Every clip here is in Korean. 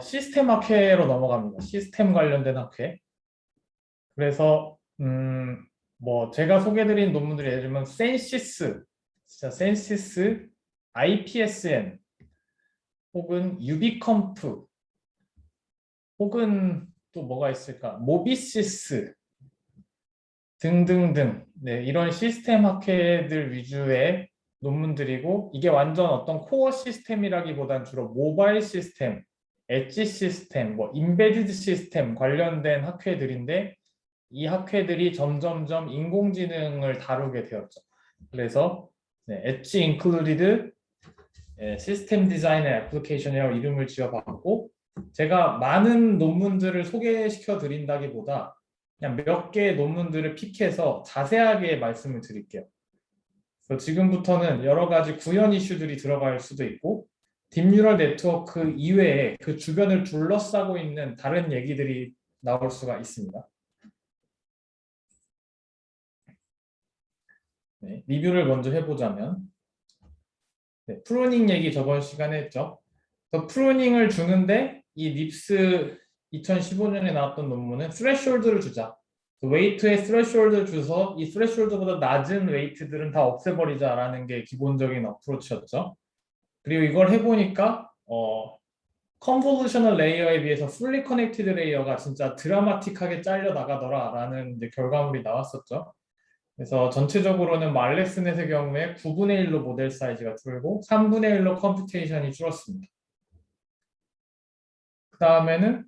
시스템 학회로 넘어갑니다. 시스템 관련된 학회. 그래서 뭐 제가 소개드린 논문들이 예를 들면 센시스, 진짜 센시스, IPSN, 혹은 유비컴프, 혹은 또 뭐가 있을까? 모비시스 등등등. 네, 이런 시스템 학회들 위주의 논문들이고 이게 완전 어떤 코어 시스템이라기보단 주로 모바일 시스템, 엣지 시스템, 뭐 인베디드 시스템 관련된 학회들인데 이 학회들이 점점점 인공지능을 다루게 되었죠. 그래서 네, 엣지 인클루디드 시스템 디자인 앤 애플리케이션이라고 이름을 지어봤고 제가 많은 논문들을 소개시켜 드린다기보다 그냥 몇 개의 논문들을 픽해서 자세하게 말씀을 드릴게요. 그래서 지금부터는 여러 가지 구현 이슈들이 들어갈 수도 있고 딥뉴럴 네트워크 이외에 그 주변을 둘러싸고 있는 다른 얘기들이 나올 수가 있습니다. 네, 리뷰를 먼저 해보자면 네, 프루닝 얘기 저번 시간에 했죠. 그래서 프루닝을 주는데 이 립스 2015년에 나왔던 논문은 스레숄드를 주자. 웨이트에 스레숄드를 줘서 이 스레숄드보다 낮은 웨이트들은 다 없애버리자라는 게 기본적인 어프로치였죠. 그리고 이걸 해보니까 컨볼루셔널 레이어에 비해서 풀리 커넥티드 레이어가 진짜 드라마틱하게 잘려 나가더라라는 이제 결과물이 나왔었죠. 그래서 전체적으로는 말렉스넷의 경우에 9분의 1로 모델 사이즈가 줄고 3분의 1로 컴퓨테이션이 줄었습니다. 그 다음에는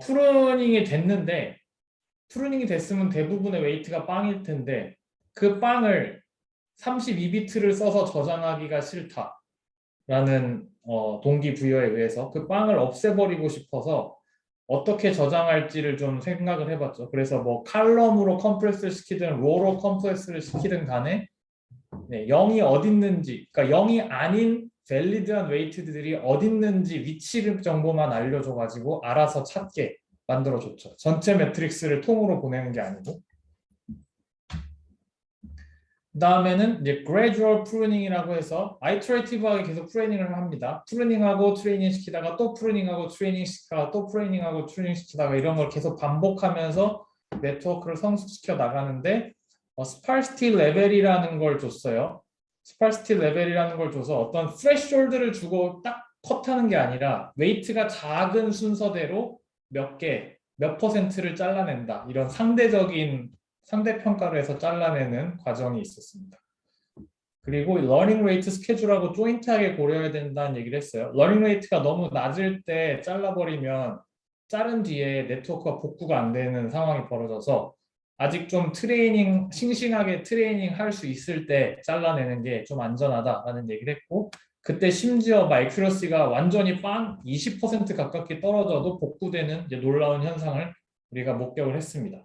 프루닝이 됐는데 프루닝이 됐으면 대부분의 웨이트가 빵일 텐데 그 빵을 32비트를 써서 저장하기가 싫다라는 동기부여에 의해서 그 빵을 없애버리고 싶어서 어떻게 저장할지를 좀 생각을 해봤죠. 그래서 뭐 칼럼으로 컴프레스를 시키든 로로 컴프레스를 시키든 간에 네, 0이 어디 있는지, 그러니까 0이 아닌 밸리드한 웨이트들이 어디 있는지 위치 정보만 알려줘가지고 알아서 찾게 만들어줬죠. 전체 매트릭스를 통으로 보내는 게 아니고. 그 다음에는 이제 gradual pruning이라고 해서 아이터레이티브하게 계속 프루닝을 합니다. 프루닝하고 트레이닝 시키다가 또 프루닝하고 트레이닝 시키다가 또 프루닝하고 트레이닝 시키다가 이런 걸 계속 반복하면서 네트워크를 성숙시켜 나가는데 스파르시티 레벨이라는 걸 줬어요. 스파르시티 레벨이라는 걸 줘서 어떤 스레숄드를 주고 딱 컷하는 게 아니라 웨이트가 작은 순서대로 몇 퍼센트를 잘라낸다. 이런 상대평가를 해서 잘라내는 과정이 있었습니다. 그리고 러닝 레이트 스케줄하고 조인트하게 고려해야 된다는 얘기를 했어요. 러닝 레이트가 너무 낮을 때 잘라버리면 자른 뒤에 네트워크가 복구가 안 되는 상황이 벌어져서 아직 좀 싱싱하게 트레이닝 할 수 있을 때 잘라내는 게 좀 안전하다라는 얘기를 했고 그때 심지어 액큐러시가 완전히 20% 가깝게 떨어져도 복구되는 이제 놀라운 현상을 우리가 목격을 했습니다.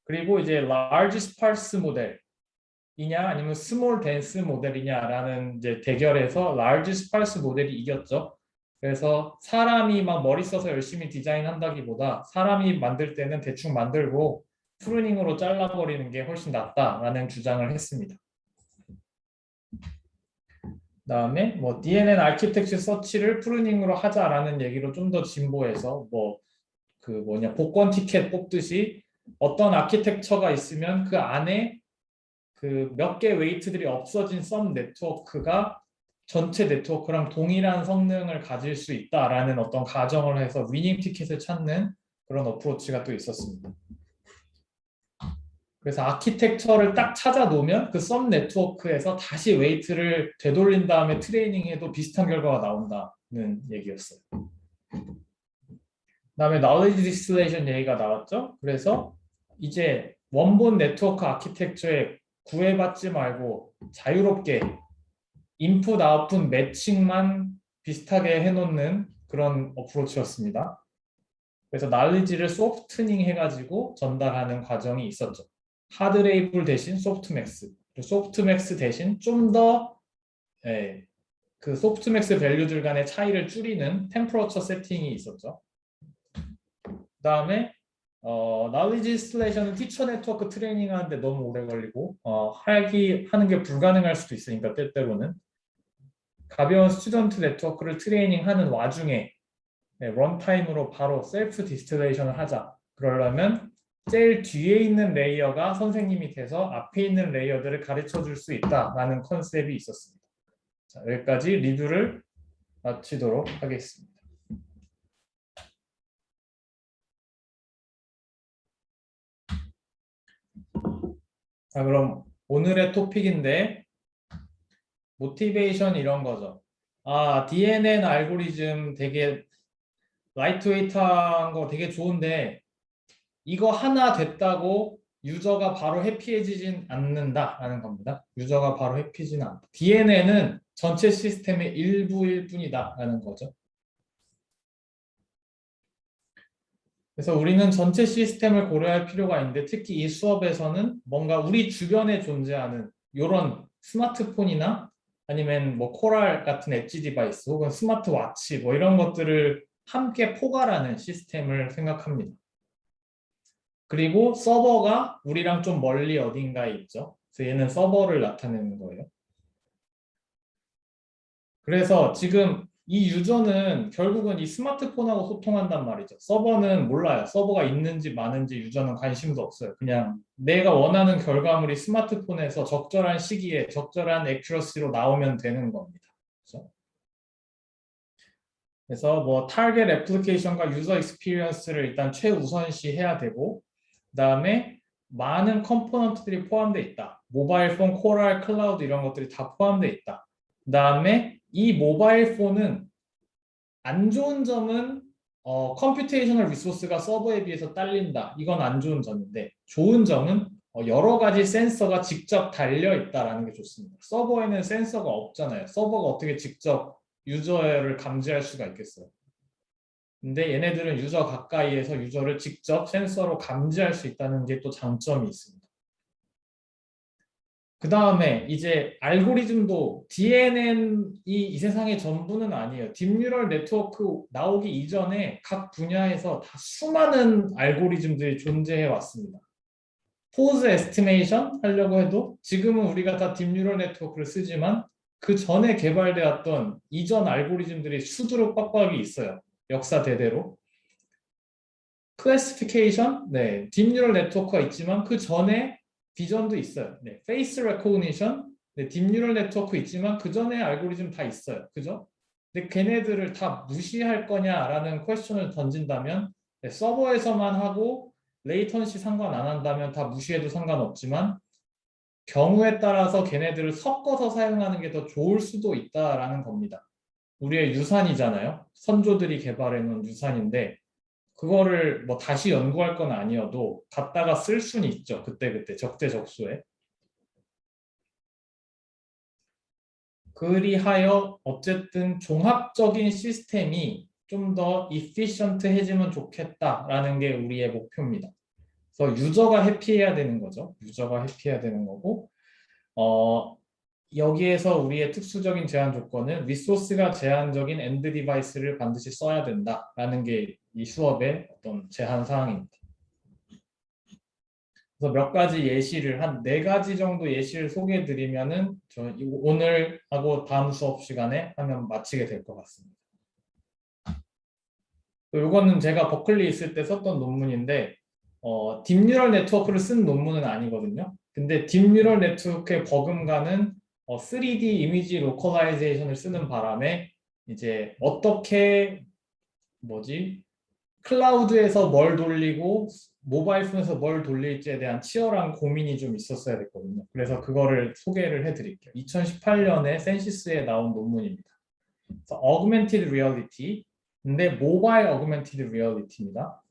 그리고 이제 large sparse 모델이냐 아니면 small dense 모델이냐라는 이제 대결에서 large sparse 모델이 이겼죠. 그래서 사람이 막 머리 써서 열심히 디자인한다기보다 사람이 만들 때는 대충 만들고 프루닝으로 잘라버리는 게 훨씬 낫다라는 주장을 했습니다. 그다음에 뭐 DNN 아키텍처 서치를 프루닝으로 하자라는 얘기로 좀 더 진보해서 복권 티켓 뽑듯이 어떤 아키텍처가 있으면 그 안에 그 몇 개 웨이트들이 없어진 썸 네트워크가 전체 네트워크랑 동일한 성능을 가질 수 있다라는 어떤 가정을 해서 위닝 티켓을 찾는 그런 어프로치가 또 있었습니다. 그래서 아키텍처를 딱 찾아 놓으면 그 썸 네트워크에서 다시 웨이트를 되돌린 다음에 트레이닝해도 비슷한 결과가 나온다는 얘기였어요. 그다음에 knowledge distillation 얘기가 나왔죠. 그래서 이제 원본 네트워크 아키텍처에 구애받지 말고 자유롭게 인풋 아웃풋 매칭만 비슷하게 해놓는 그런 어프로치였습니다. 그래서 knowledge를 소프트닝 해가지고 전달하는 과정이 있었죠. 하드 레이블 대신 소프트맥스, 소프트맥스 대신 좀 더 그 소프트맥스 밸류들 간의 차이를 줄이는 템퍼러처 세팅이 있었죠. 그 다음에 knowledge distillation 티처 네트워크 트레이닝 하는데 너무 오래 걸리고 하는 게 불가능할 수도 있으니까 때때로는 가벼운 스튜던트 네트워크를 트레이닝하는 와중에 런타임으로 바로 셀프 디스틸레이션을 하자. 그러려면 제일 뒤에 있는 레이어가 선생님이 돼서 앞에 있는 레이어들을 가르쳐 줄 수 있다라는 컨셉이 있었습니다. 자, 여기까지 리뷰를 마치도록 하겠습니다. 자, 그럼 오늘의 토픽인데 모티베이션 이런 거죠. DNN 알고리즘 되게 라이트웨이트한 거 되게 좋은데 이거 하나 됐다고 유저가 바로 해피해지진 않는다라는 겁니다. 유저가 바로 해피해지는 않다. DNN은 전체 시스템의 일부일 뿐이다라는 거죠. 그래서 우리는 전체 시스템을 고려할 필요가 있는데 특히 이 수업에서는 뭔가 우리 주변에 존재하는 이런 스마트폰이나 아니면 뭐 코랄 같은 엣지 디바이스 혹은 스마트워치 뭐 이런 것들을 함께 포괄하는 시스템을 생각합니다. 그리고 서버가 우리랑 좀 멀리 어딘가에 있죠. 그래서 얘는 서버를 나타내는 거예요. 그래서 지금 이 유저는 결국은 이 스마트폰하고 소통한단 말이죠. 서버는 몰라요. 서버가 있는지 마는지 유저는 관심도 없어요. 그냥 내가 원하는 결과물이 스마트폰에서 적절한 시기에 적절한 액큐러시로 나오면 되는 겁니다. 그렇죠? 그래서 뭐 타겟 애플리케이션과 유저 익스피리언스를 일단 최우선시 해야 되고 그다음에 많은 컴포넌트들이 포함되어 있다. 모바일 폰, 코랄, 클라우드 이런 것들이 다 포함되어 있다. 그다음에 이 모바일 폰은 안 좋은 점은 컴퓨테이셔널 리소스가 서버에 비해서 딸린다. 이건 안 좋은 점인데 좋은 점은 여러 가지 센서가 직접 달려 있다라는 게 좋습니다. 서버에는 센서가 없잖아요. 서버가 어떻게 직접 유저를 감지할 수가 있겠어요. 근데 얘네들은 유저 가까이에서 유저를 직접 센서로 감지할 수 있다는 게 또 장점이 있습니다. 그 다음에 이제 알고리즘도 DNN이 이 세상의 전부는 아니에요. 딥뉴럴 네트워크 나오기 이전에 각 분야에서 다 수많은 알고리즘들이 존재해 왔습니다. 포즈 에스티메이션 하려고 해도 지금은 우리가 다 딥뉴럴 네트워크를 쓰지만 그 전에 개발되었던 이전 알고리즘들이 수두룩 빡빡이 있어요. 역사 대대로. 클래시피케이션, 네, 딥뉴럴 네트워크가 있지만 그 전에 비전도 있어요. 네, 페이스 레코그니션, 네, 딥뉴럴 네트워크 있지만 그 전에 알고리즘 다 있어요. 그죠? 근데 걔네들을 다 무시할 거냐라는 퀘스천을 던진다면 네, 서버에서만 하고 레이턴시 상관 안 한다면 다 무시해도 상관없지만 경우에 따라서 걔네들을 섞어서 사용하는 게 더 좋을 수도 있다라는 겁니다. 우리의 유산이잖아요. 선조들이 개발해 놓은 유산인데 그거를 뭐 다시 연구할 건 아니어도 갖다가 쓸 수는 있죠. 그때그때 적재적소에. 그리하여 어쨌든 종합적인 시스템이 좀 더 이피션트해지면 좋겠다라는 게 우리의 목표입니다. 그래서 유저가 해피해야 되는 거죠. 유저가 해피해야 되는 거고 여기에서 우리의 특수적인 제한 조건은 리소스가 제한적인 엔드 디바이스를 반드시 써야 된다라는 게 이 수업의 어떤 제한 사항입니다. 그래서 몇 가지 예시를 한 4가지 정도 예시를 소개해 드리면은 저 오늘 하고 다음 수업 시간에 하면 마치게 될 것 같습니다. 이거는 제가 버클리 있을 때 썼던 논문인데 딥뉴럴 네트워크를 쓴 논문은 아니거든요. 근데 딥뉴럴 네트워크의 버금가는 3D 이미지 로컬라이제이션을 쓰는 바람에 이제 어떻게 클라우드에서 뭘 돌리고 모바일 폰에서 뭘 돌릴지에 대한 치열한 고민이 좀 있었어야 됐거든요. 그래서 그거를 소개를 해드릴게요. 2018년에 센시스에 나온 논문입니다. 그래서 Augmented Reality, 근데 모바일 Augmented Reality입니다.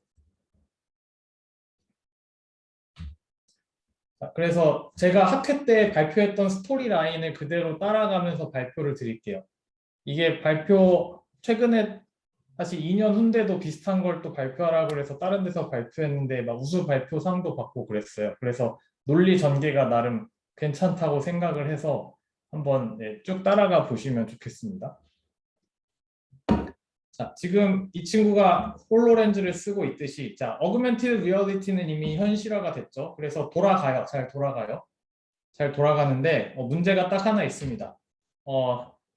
그래서 제가 학회 때 발표했던 스토리 라인을 그대로 따라가면서 발표를 드릴게요. 이게 발표 최근에 사실 2년 후인데도 비슷한 걸 또 발표하라고 해서 다른 데서 발표했는데 막 우수 발표상도 받고 그랬어요. 그래서 논리 전개가 나름 괜찮다고 생각을 해서 한번 쭉 따라가 보시면 좋겠습니다. 자, 지금 이 친구가 홀로렌즈를 쓰고 있듯이 자, 어그멘티드 리얼리티는 이미 현실화가 됐죠. 그래서 돌아가요. 잘 돌아가요. 잘 돌아가는데 문제가 딱 하나 있습니다.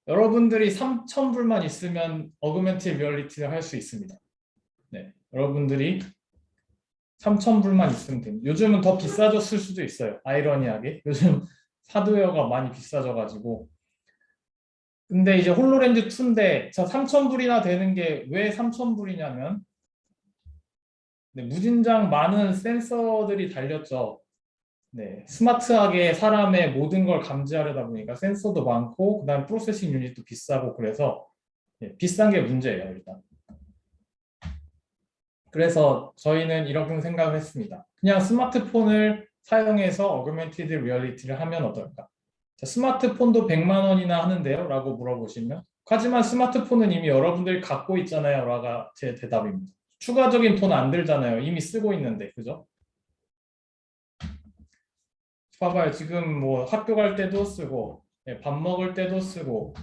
여러분들이 3,000불만 있으면 어그멘티드 리얼리티를 할 수 있습니다. 네, 여러분들이 3,000불만 있으면 됩니다. 요즘은 더 비싸졌을 수도 있어요. 아이러니하게. 요즘 하드웨어가 많이 비싸져가지고. 근데 이제 홀로렌즈 2인데 자 3,000불이나 되는 게 왜 3,000불이냐면 네, 무진장 많은 센서들이 달렸죠. 네, 스마트하게 사람의 모든 걸 감지하려다 보니까 센서도 많고 그다음 프로세싱 유닛도 비싸고 그래서 네, 비싼 게 문제예요 일단. 그래서 저희는 이렇게 생각을 했습니다. 그냥 스마트폰을 사용해서 어그멘티드 리얼리티를 하면 어떨까? 자, 스마트폰도 100만 원이나 하는데요? 라고 물어보시면 하지만 스마트폰은 이미 여러분들이 갖고 있잖아요. 라가 제 대답입니다. 추가적인 돈 안 들잖아요. 이미 쓰고 있는데, 그죠? 봐봐요. 지금 뭐 학교 갈 때도 쓰고, 밥 먹을 때도 쓰고,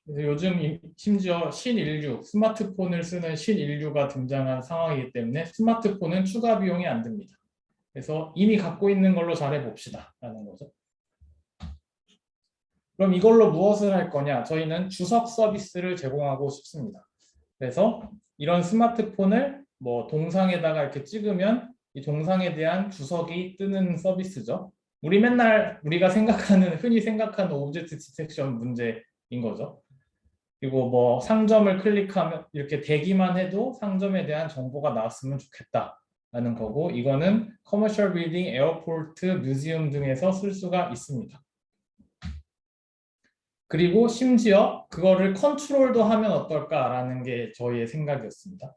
요즘 심지어 신인류, 스마트폰을 쓰는 신인류가 등장한 상황이기 때문에 스마트폰은 추가 비용이 안 듭니다. 그래서 이미 갖고 있는 걸로 잘해봅시다. 라는 거죠. 그럼 이걸로 무엇을 할 거냐? 저희는 주석 서비스를 제공하고 싶습니다. 그래서 이런 스마트폰을 뭐 동상에다가 이렇게 찍으면 이 동상에 대한 주석이 뜨는 서비스죠. 우리가 흔히 생각하는 오브젝트 디텍션 문제인 거죠. 그리고 뭐 상점을 클릭하면 이렇게 대기만 해도 상점에 대한 정보가 나왔으면 좋겠다라는 거고 이거는 커머셜 빌딩, 에어포트, 뮤지엄 등에서 쓸 수가 있습니다. 그리고 심지어 그거를 컨트롤도 하면 어떨까라는 게 저희의 생각이었습니다.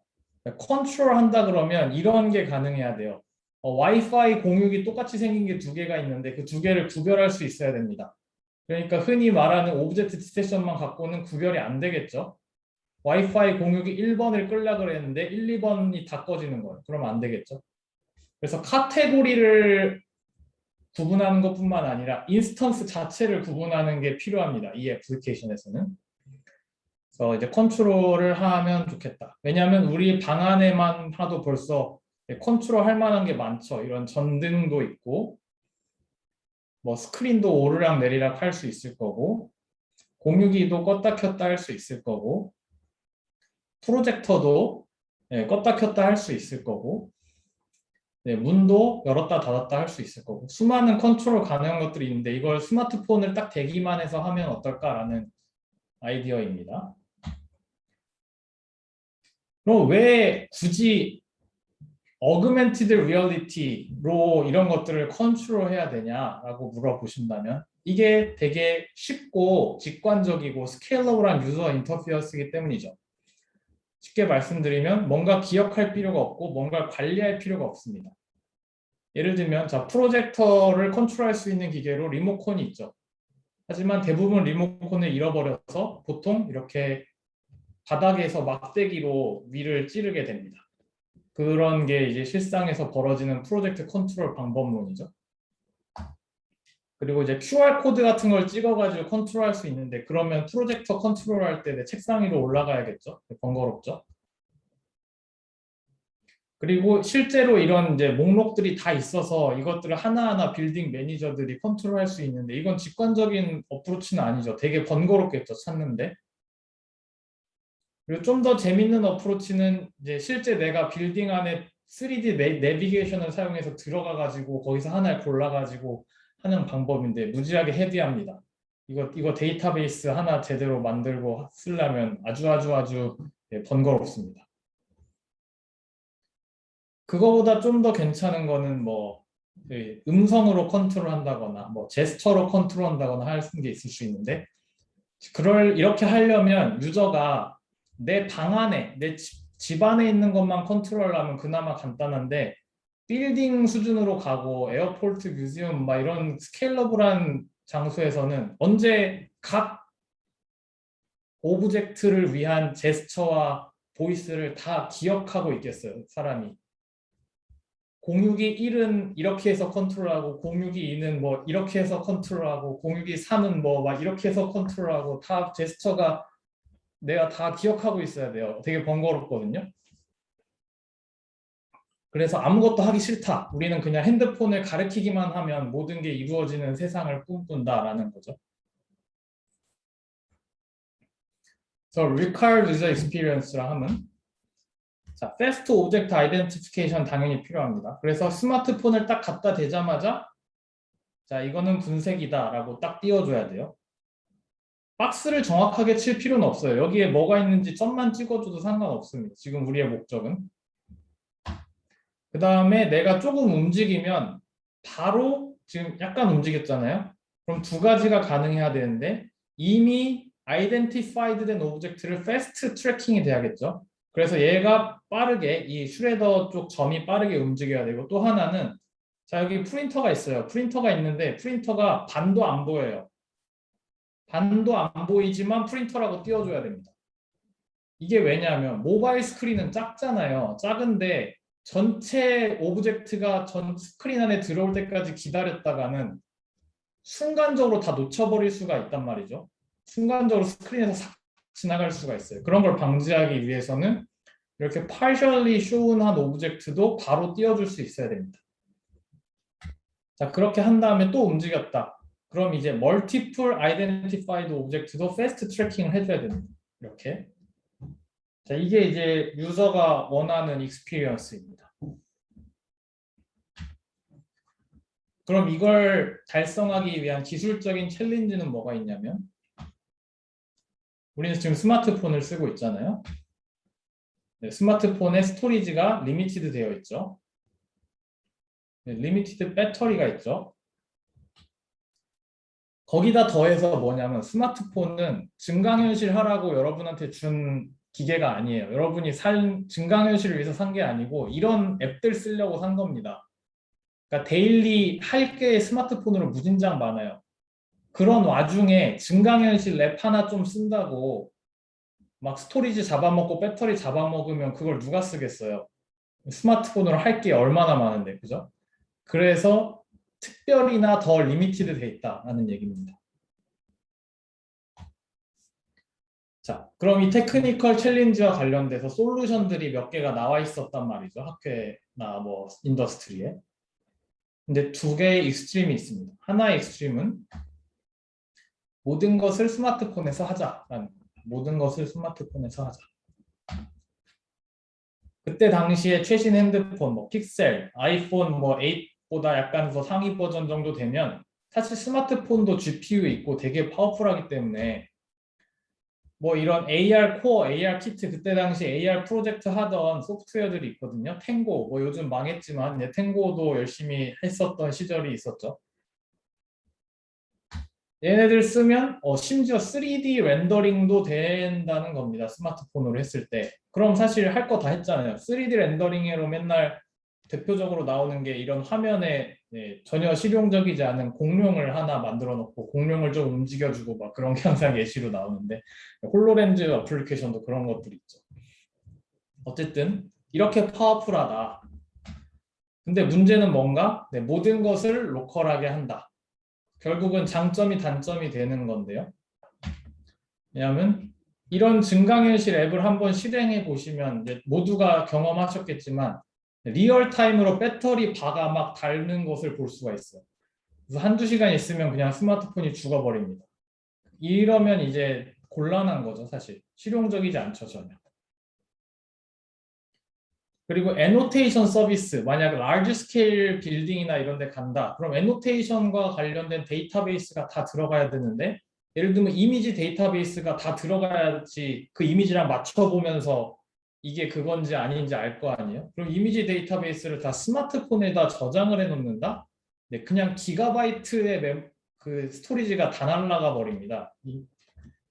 컨트롤 한다 그러면 이런 게 가능해야 돼요. 와이파이 공유기 똑같이 생긴 게 두 개가 있는데 그 두 개를 구별할 수 있어야 됩니다. 그러니까 흔히 말하는 오브젝트 디텍션만 갖고는 구별이 안 되겠죠. 와이파이 공유기 1번을 끌려고 그랬는데 1, 2번이 다 꺼지는 거예요. 그러면 안 되겠죠. 그래서 카테고리를 구분하는 것뿐만 아니라 인스턴스 자체를 구분하는 게 필요합니다. 이 애플리케이션에서는. 그래서 이제 컨트롤을 하면 좋겠다. 왜냐하면 우리 방 안에만 하도 벌써 컨트롤 할 만한 게 많죠. 이런 전등도 있고 뭐 스크린도 오르락 내리락 할 수 있을 거고 공유기도 껐다 켰다 할 수 있을 거고 프로젝터도 껐다 켰다 할 수 있을 거고 문도 열었다 닫았다 할 수 있을 거고 수많은 컨트롤 가능한 것들이 있는데 이걸 스마트폰을 딱 대기만 해서 하면 어떨까라는 아이디어입니다. 그럼 왜 굳이 어그멘티드 리얼리티로 이런 것들을 컨트롤해야 되냐라고 물어보신다면 이게 되게 쉽고 직관적이고 스케일러블한 유저 인터페이스이기 때문이죠. 쉽게 말씀드리면 뭔가 기억할 필요가 없고 뭔가 관리할 필요가 없습니다. 예를 들면 자 프로젝터를 컨트롤할 수 있는 기계로 리모컨이 있죠. 하지만 대부분 리모컨을 잃어버려서 보통 이렇게 바닥에서 막대기로 위를 찌르게 됩니다. 그런 게 이제 실상에서 벌어지는 프로젝트 컨트롤 방법론이죠. 그리고 이제 QR 코드 같은 걸 찍어가지고 컨트롤할 수 있는데 그러면 프로젝터 컨트롤할 때 내 책상 위로 올라가야겠죠. 번거롭죠. 그리고 실제로 이런 이제 목록들이 다 있어서 이것들을 하나하나 빌딩 매니저들이 컨트롤할 수 있는데 이건 직관적인 어프로치는 아니죠. 되게 번거롭겠죠, 찾는데. 그리고 좀 더 재밌는 어프로치는 이제 실제 내가 빌딩 안에 3D 내비게이션을 사용해서 들어가 가지고 거기서 하나를 골라 가지고 하는 방법인데 무지하게 헤비합니다. 이거 데이터베이스 하나 제대로 만들고 쓰려면 아주 번거롭습니다. 그거보다 좀 더 괜찮은 거는 뭐 음성으로 컨트롤한다거나 뭐 제스처로 컨트롤한다거나 하는 게 있을 수 있는데 이렇게 하려면 유저가 내 방 안에 내 집 안에 있는 것만 컨트롤하면 그나마 간단한데 빌딩 수준으로 가고 에어포트 뮤지엄 막 이런 스케일러블한 장소에서는 언제 각 오브젝트를 위한 제스처와 보이스를 다 기억하고 있겠어요, 사람이. 공유기 1은 이렇게 해서 컨트롤하고 공유기 2는 뭐 이렇게 해서 컨트롤하고 공유기 3은 뭐 막 이렇게 해서 컨트롤하고 다 제스처가 내가 다 기억하고 있어야 돼요. 되게 번거롭거든요. 그래서 아무것도 하기 싫다. 우리는 그냥 핸드폰을 가리키기만 하면 모든 게 이루어지는 세상을 꿈꾼다라는 거죠. 그래서 required user experience라 하면 자, fast object identification 당연히 필요합니다. 그래서 스마트폰을 딱 갖다 대자마자 자, 이거는 분색이다라고 딱 띄워줘야 돼요. 박스를 정확하게 칠 필요는 없어요. 여기에 뭐가 있는지 점만 찍어줘도 상관없습니다. 지금 우리의 목적은. 그 다음에 내가 조금 움직이면 바로 지금 약간 움직였잖아요. 그럼 두 가지가 가능해야 되는데 이미 identified 된 오브젝트를 fast 트래킹이 돼야겠죠. 그래서 얘가 빠르게 이 슈레더 쪽 점이 빠르게 움직여야 되고 또 하나는 자 여기 프린터가 있어요. 프린터가 있는데 프린터가 반도 안 보여요. 반도 안 보이지만 프린터라고 띄워줘야 됩니다. 이게 왜냐하면 모바일 스크린은 작잖아요. 작은데 전체 오브젝트가 전 스크린 안에 들어올 때까지 기다렸다가는 순간적으로 다 놓쳐버릴 수가 있단 말이죠. 순간적으로 스크린에서 싹 지나갈 수가 있어요. 그런 걸 방지하기 위해서는 이렇게 partially shown한 오브젝트도 바로 띄워줄 수 있어야 됩니다. 자, 그렇게 한 다음에 또 움직였다. 그럼 이제 multiple identified 오브젝트도 fast 트래킹을 해줘야 됩니다. 이렇게. 자, 이게 이제 유저가 원하는 익스피리언스입니다. 그럼 이걸 달성하기 위한 기술적인 챌린지는 뭐가 있냐면 우리는 지금 스마트폰을 쓰고 있잖아요. 네, 스마트폰의 스토리지가 리미티드 되어 있죠. 네, 리미티드 배터리가 있죠. 거기다 더해서 뭐냐면 스마트폰은 증강현실 하라고 여러분한테 준 기계가 아니에요. 여러분이 증강현실을 위해서 산 게 아니고 이런 앱들 쓰려고 산 겁니다. 그러니까 데일리 할 게 스마트폰으로 무진장 많아요. 그런 와중에 증강현실 앱 하나 좀 쓴다고 막 스토리지 잡아먹고 배터리 잡아먹으면 그걸 누가 쓰겠어요? 스마트폰으로 할 게 얼마나 많은데, 그죠? 그래서 특별히나 더 리미티드 돼 있다라는 얘기입니다. 자, 그럼 이 테크니컬 챌린지와 관련돼서 솔루션들이 몇 개가 나와 있었단 말이죠. 학회나 뭐 인더스트리에. 근데 두 개의 익스트림이 있습니다. 하나의 익스트림은 모든 것을 스마트폰에서 하자라는 겁니다. 모든 것을 스마트폰에서 하자. 그때 당시에 최신 핸드폰, 뭐 픽셀, 아이폰 뭐 8보다 약간 더 상위 버전 정도 되면 사실 스마트폰도 GPU 있고 되게 파워풀하기 때문에 뭐 이런 AR 코어, AR 키트 그때 당시 AR 프로젝트 하던 소프트웨어들이 있거든요. 탱고, 뭐 요즘 망했지만 탱고도 열심히 했었던 시절이 있었죠. 얘네들 쓰면 심지어 3D 렌더링도 된다는 겁니다. 스마트폰으로 했을 때. 그럼 사실 할 거 다 했잖아요. 3D 렌더링으로 맨날 대표적으로 나오는 게 이런 화면에 전혀 실용적이지 않은 공룡을 하나 만들어 놓고 공룡을 좀 움직여주고 막 그런 게 항상 예시로 나오는데 홀로렌즈 어플리케이션도 그런 것들이 있죠. 어쨌든 이렇게 파워풀하다. 근데 문제는 뭔가 모든 것을 로컬하게 한다. 결국은 장점이 단점이 되는 건데요. 왜냐하면 이런 증강현실 앱을 한번 실행해 보시면 이제 모두가 경험하셨겠지만 리얼타임으로 배터리 바가 막 닳는 것을 볼 수가 있어요. 그래서 한두 시간 있으면 그냥 스마트폰이 죽어버립니다. 이러면 이제 곤란한 거죠, 사실. 실용적이지 않죠, 전혀. 그리고 애노테이션 서비스, 만약 라지 스케일 빌딩이나 이런 데 간다. 그럼 애노테이션과 관련된 데이터베이스가 다 들어가야 되는데 예를 들면 이미지 데이터베이스가 다 들어가야지 그 이미지랑 맞춰보면서 이게 그건지 아닌지 알 거 아니에요? 그럼 이미지 데이터베이스를 다 스마트폰에다 저장을 해놓는다? 네, 그냥 기가바이트의 그 스토리지가 다 날아가 버립니다. 이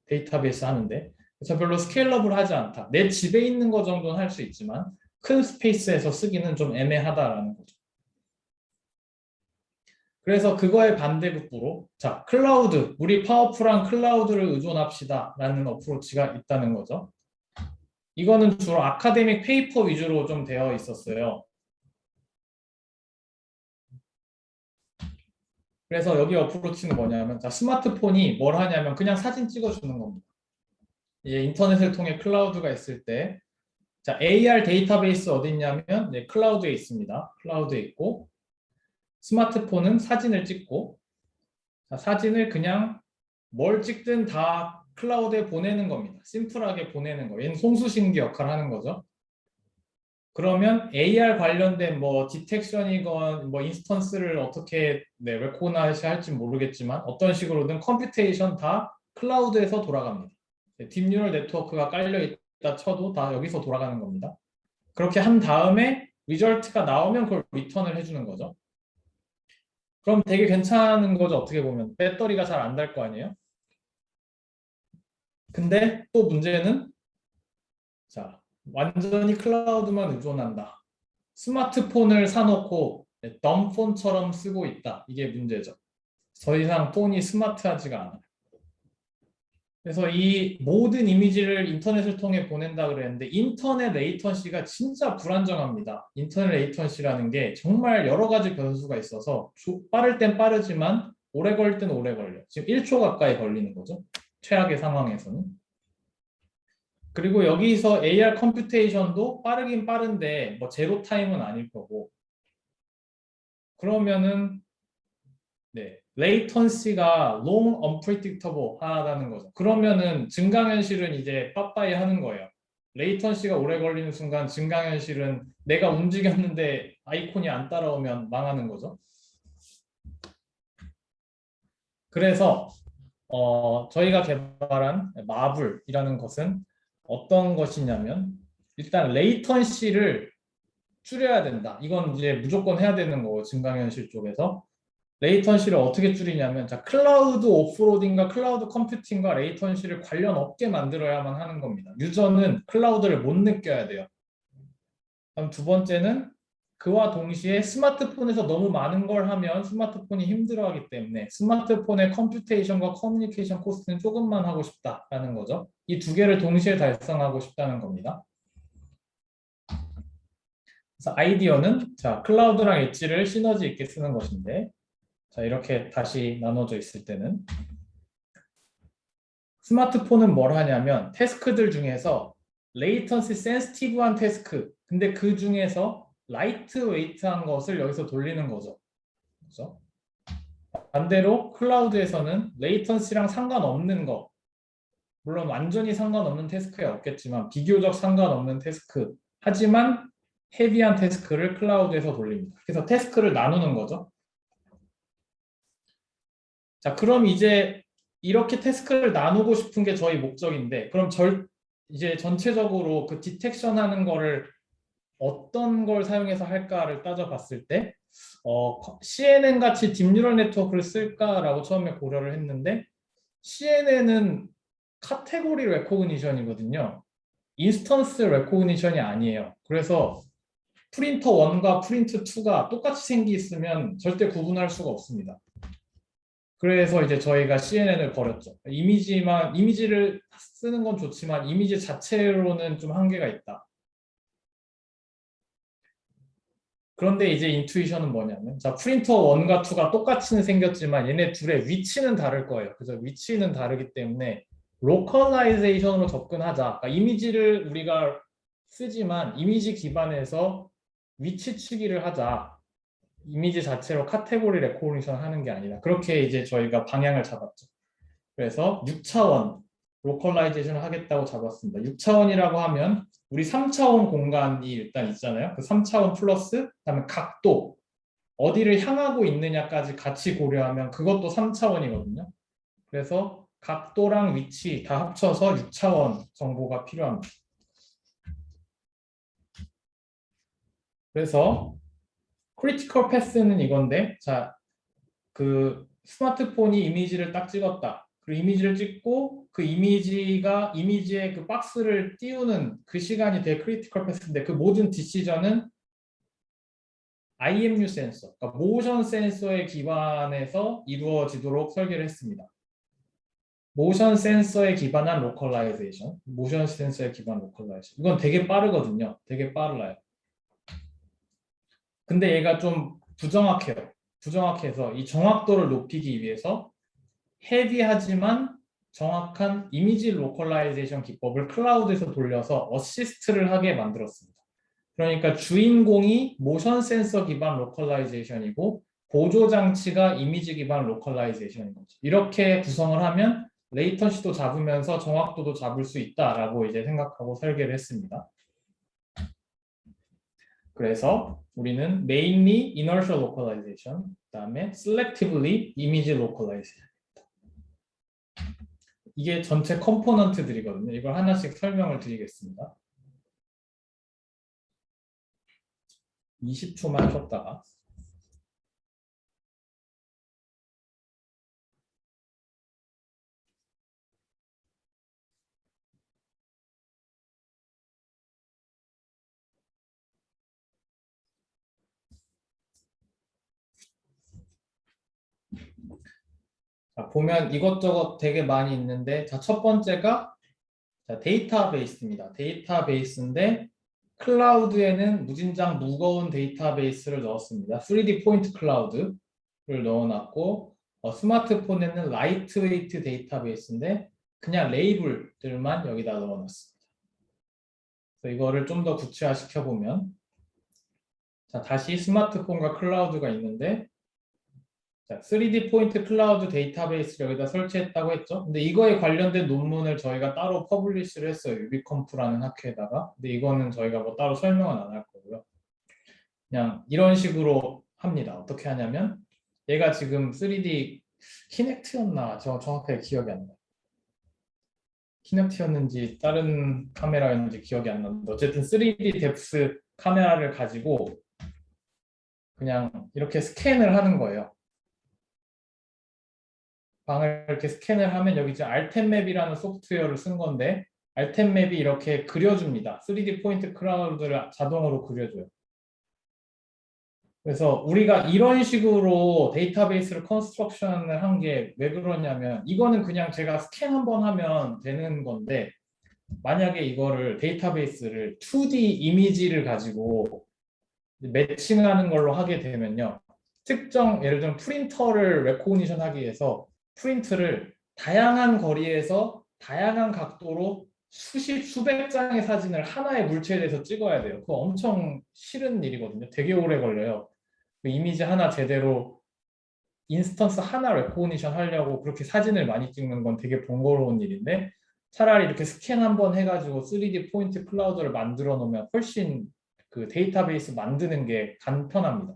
데이터베이스 하는데. 그래서 별로 스케일러블하지 않다. 내 집에 있는 거 정도는 할 수 있지만 큰 스페이스에서 쓰기는 좀 애매하다라는 거죠. 그래서 그거의 반대급부로 자 클라우드, 우리 파워풀한 클라우드를 의존합시다 라는 어프로치가 있다는 거죠. 이거는 주로 아카데믹 페이퍼 위주로 좀 되어 있었어요. 그래서 여기 어프로치는 뭐냐면 자 스마트폰이 뭘 하냐면 그냥 사진 찍어주는 겁니다. 이제 인터넷을 통해 클라우드가 있을 때 자 AR 데이터베이스 어디 있냐면 클라우드에 있습니다. 클라우드에 있고 스마트폰은 사진을 찍고 자, 사진을 그냥 뭘 찍든 다 클라우드에 보내는 겁니다. 심플하게 보내는 거. 얘는 송수신기 역할을 하는 거죠. 그러면 AR 관련된 뭐 디텍션이건 뭐 인스턴스를 어떻게 레코나이즈 할지 모르겠지만 어떤 식으로든 컴퓨테이션 다 클라우드에서 돌아갑니다. 딥뉴럴 네트워크가 깔려 있다 쳐도 다 여기서 돌아가는 겁니다. 그렇게 한 다음에 리절트가 나오면 그걸 리턴을 해주는 거죠. 그럼 되게 괜찮은 거죠. 어떻게 보면 배터리가 잘 안 달 거 아니에요. 근데 또 문제는 자 완전히 클라우드만 의존한다. 스마트폰을 사놓고 덤폰처럼 쓰고 있다. 이게 문제죠. 더 이상 폰이 스마트하지가 않아요. 그래서 이 모든 이미지를 인터넷을 통해 보낸다 그랬는데 인터넷 레이턴시가 진짜 불안정합니다. 인터넷 레이턴시라는 게 정말 여러 가지 변수가 있어서 빠를 땐 빠르지만 오래 걸릴 땐 오래 걸려요. 지금 1초 가까이 걸리는 거죠. 최악의 상황에서는. 그리고 여기서 AR 컴퓨테이션도 빠르긴 빠른데 뭐 제로 타임은 아닐 거고 그러면은 레이턴시가 long unpredictable 하다는 거죠. 그러면은 증강현실은 이제 빠빠이 하는 거예요. 레이턴시가 오래 걸리는 순간 증강현실은 내가 움직였는데 아이콘이 안 따라오면 망하는 거죠. 그래서 저희가 개발한 마블이라는 것은 어떤 것이냐면 일단 레이턴시를 줄여야 된다. 이건 이제 무조건 해야 되는 거고 증강현실 쪽에서 레이턴시를 어떻게 줄이냐면 자 클라우드 오프로딩과 클라우드 컴퓨팅과 레이턴시를 관련 없게 만들어야만 하는 겁니다. 유저는 클라우드를 못 느껴야 돼요. 그럼 두 번째는 그와 동시에 스마트폰에서 너무 많은 걸 하면 스마트폰이 힘들어하기 때문에 스마트폰의 컴퓨테이션과 커뮤니케이션 코스트는 조금만 하고 싶다라는 거죠. 이 두 개를 동시에 달성하고 싶다는 겁니다. 그래서 아이디어는 자 클라우드랑 엣지를 시너지 있게 쓰는 것인데 자 이렇게 다시 나눠져 있을 때는 스마트폰은 뭘 하냐면 태스크들 중에서 레이턴시 센시티브한 태스크 근데 그 중에서 라이트 웨이트한 것을 여기서 돌리는 거죠. 그렇죠? 반대로 클라우드에서는 레이턴시랑 상관없는 거 물론 완전히 상관없는 태스크에 없겠지만 비교적 상관없는 태스크 하지만 헤비한 태스크를 클라우드에서 돌립니다. 그래서 태스크를 나누는 거죠. 자, 그럼 이제 이렇게 태스크를 나누고 싶은 게 저희 목적인데 그럼 이제 전체적으로 그 디텍션 하는 거를 어떤 걸 사용해서 할까를 따져봤을 때 CNN 같이 딥뉴럴 네트워크를 쓸까라고 처음에 고려를 했는데 CNN은 카테고리 레코그니션이거든요. 인스턴스 레코그니션이 아니에요. 그래서 프린터 1과 프린트 2가 똑같이 생기있으면 절대 구분할 수가 없습니다. 그래서 이제 저희가 CNN을 버렸죠. 이미지를 쓰는 건 좋지만 이미지 자체로는 좀 한계가 있다. 그런데 이제 인투이션은 뭐냐면 자 프린터 1과 2가 똑같이는 생겼지만 얘네 둘의 위치는 다를 거예요. 그래서 위치는 다르기 때문에 로컬라이제이션으로 접근하자. 그러니까 이미지를 우리가 쓰지만 이미지 기반에서 위치 추기를 하자. 이미지 자체로 카테고리 레코그니션 하는 게 아니라 그렇게 이제 저희가 방향을 잡았죠. 그래서 6차원 로컬라이제이션을 하겠다고 잡았습니다. 6차원이라고 하면 우리 3차원 공간이 일단 있잖아요. 그 3차원 플러스 그다음에 각도 어디를 향하고 있느냐까지 같이 고려하면 그것도 3차원이거든요. 그래서 각도랑 위치 다 합쳐서 6차원 정보가 필요합니다. 그래서 크리티컬 패스는 이건데 자, 그 스마트폰이 이미지를 딱 찍었다. 그리고 이미지를 찍고 그 이미지에 그 박스를 띄우는 그 시간이 되게 크리티컬 패스인데 그 모든 디시전은 IMU 센서, 그러니까 모션 센서에 기반해서 이루어지도록 설계를 했습니다. 모션 센서에 기반한 로컬라이제이션, 모션 센서에 기반한 로컬라이제이션. 이건 되게 빠르거든요. 되게 빨라요. 근데 얘가 좀 부정확해요. 부정확해서 이 정확도를 높이기 위해서 헤비하지만 정확한 이미지 로컬라이제이션 기법을 클라우드에서 돌려서 어시스트를 하게 만들었습니다. 그러니까 주인공이 모션 센서 기반 로컬라이제이션이고 보조 장치가 이미지 기반 로컬라이제이션인 거죠. 이렇게 구성을 하면 레이턴시도 잡으면서 정확도도 잡을 수 있다라고 이제 생각하고 설계를 했습니다. 그래서 우리는 mainly inertial localization, 그다음에 selectively image localization. 이게 전체 컴포넌트들이거든요. 이걸 하나씩 설명을 드리겠습니다. 20초만 쉬었다가. 자, 보면 이것저것 되게 많이 있는데, 자, 첫 번째가 자, 데이터베이스입니다. 데이터베이스인데 클라우드에는 무진장 무거운 데이터베이스를 넣었습니다. 3D 포인트 클라우드를 넣어놨고 스마트폰에는 라이트웨이트 데이터베이스인데 그냥 레이블들만 여기다 넣어놨습니다. 그래서 이거를 좀 더 구체화시켜 보면 자, 다시 스마트폰과 클라우드가 있는데 자, 3D 포인트 클라우드 데이터베이스를 여기다 설치했다고 했죠. 근데 이거에 관련된 논문을 저희가 따로 퍼블리시를 했어요. 유비컴프라는 학회에다가. 근데 이거는 저희가 뭐 따로 설명은 안 할 거고요. 그냥 이런 식으로 합니다. 어떻게 하냐면 얘가 지금 3D 키넥트였나? 저 정확하게 기억이 안 나요. 키넥트였는지 다른 카메라였는지 기억이 안 나는데 어쨌든 3D 뎁스 카메라를 가지고 그냥 이렇게 스캔을 하는 거예요. 방을 이렇게 스캔을 하면 여기 이제 알템맵이라는 소프트웨어를 쓴 건데 알템맵이 이렇게 그려줍니다. 3D 포인트 클라우드를 자동으로 그려줘요. 그래서 우리가 이런 식으로 데이터베이스를 컨스트럭션을 한 게 왜 그러냐면 이거는 그냥 제가 스캔 한번 하면 되는 건데 만약에 이거를 데이터베이스를 2D 이미지를 가지고 매칭하는 걸로 하게 되면요. 특정 예를 들면 프린터를 레코니션 하기 위해서 프린트를 다양한 거리에서 다양한 각도로 수십 수백 장의 사진을 하나의 물체에 대해서 찍어야 돼요. 그거 엄청 싫은 일이거든요. 되게 오래 걸려요. 그 이미지 하나 제대로 인스턴스 하나 레코니션 하려고 그렇게 사진을 많이 찍는 건 되게 번거로운 일인데 차라리 이렇게 스캔 한번 해가지고 3D 포인트 클라우드를 만들어 놓으면 훨씬 그 데이터베이스 만드는 게 간편합니다.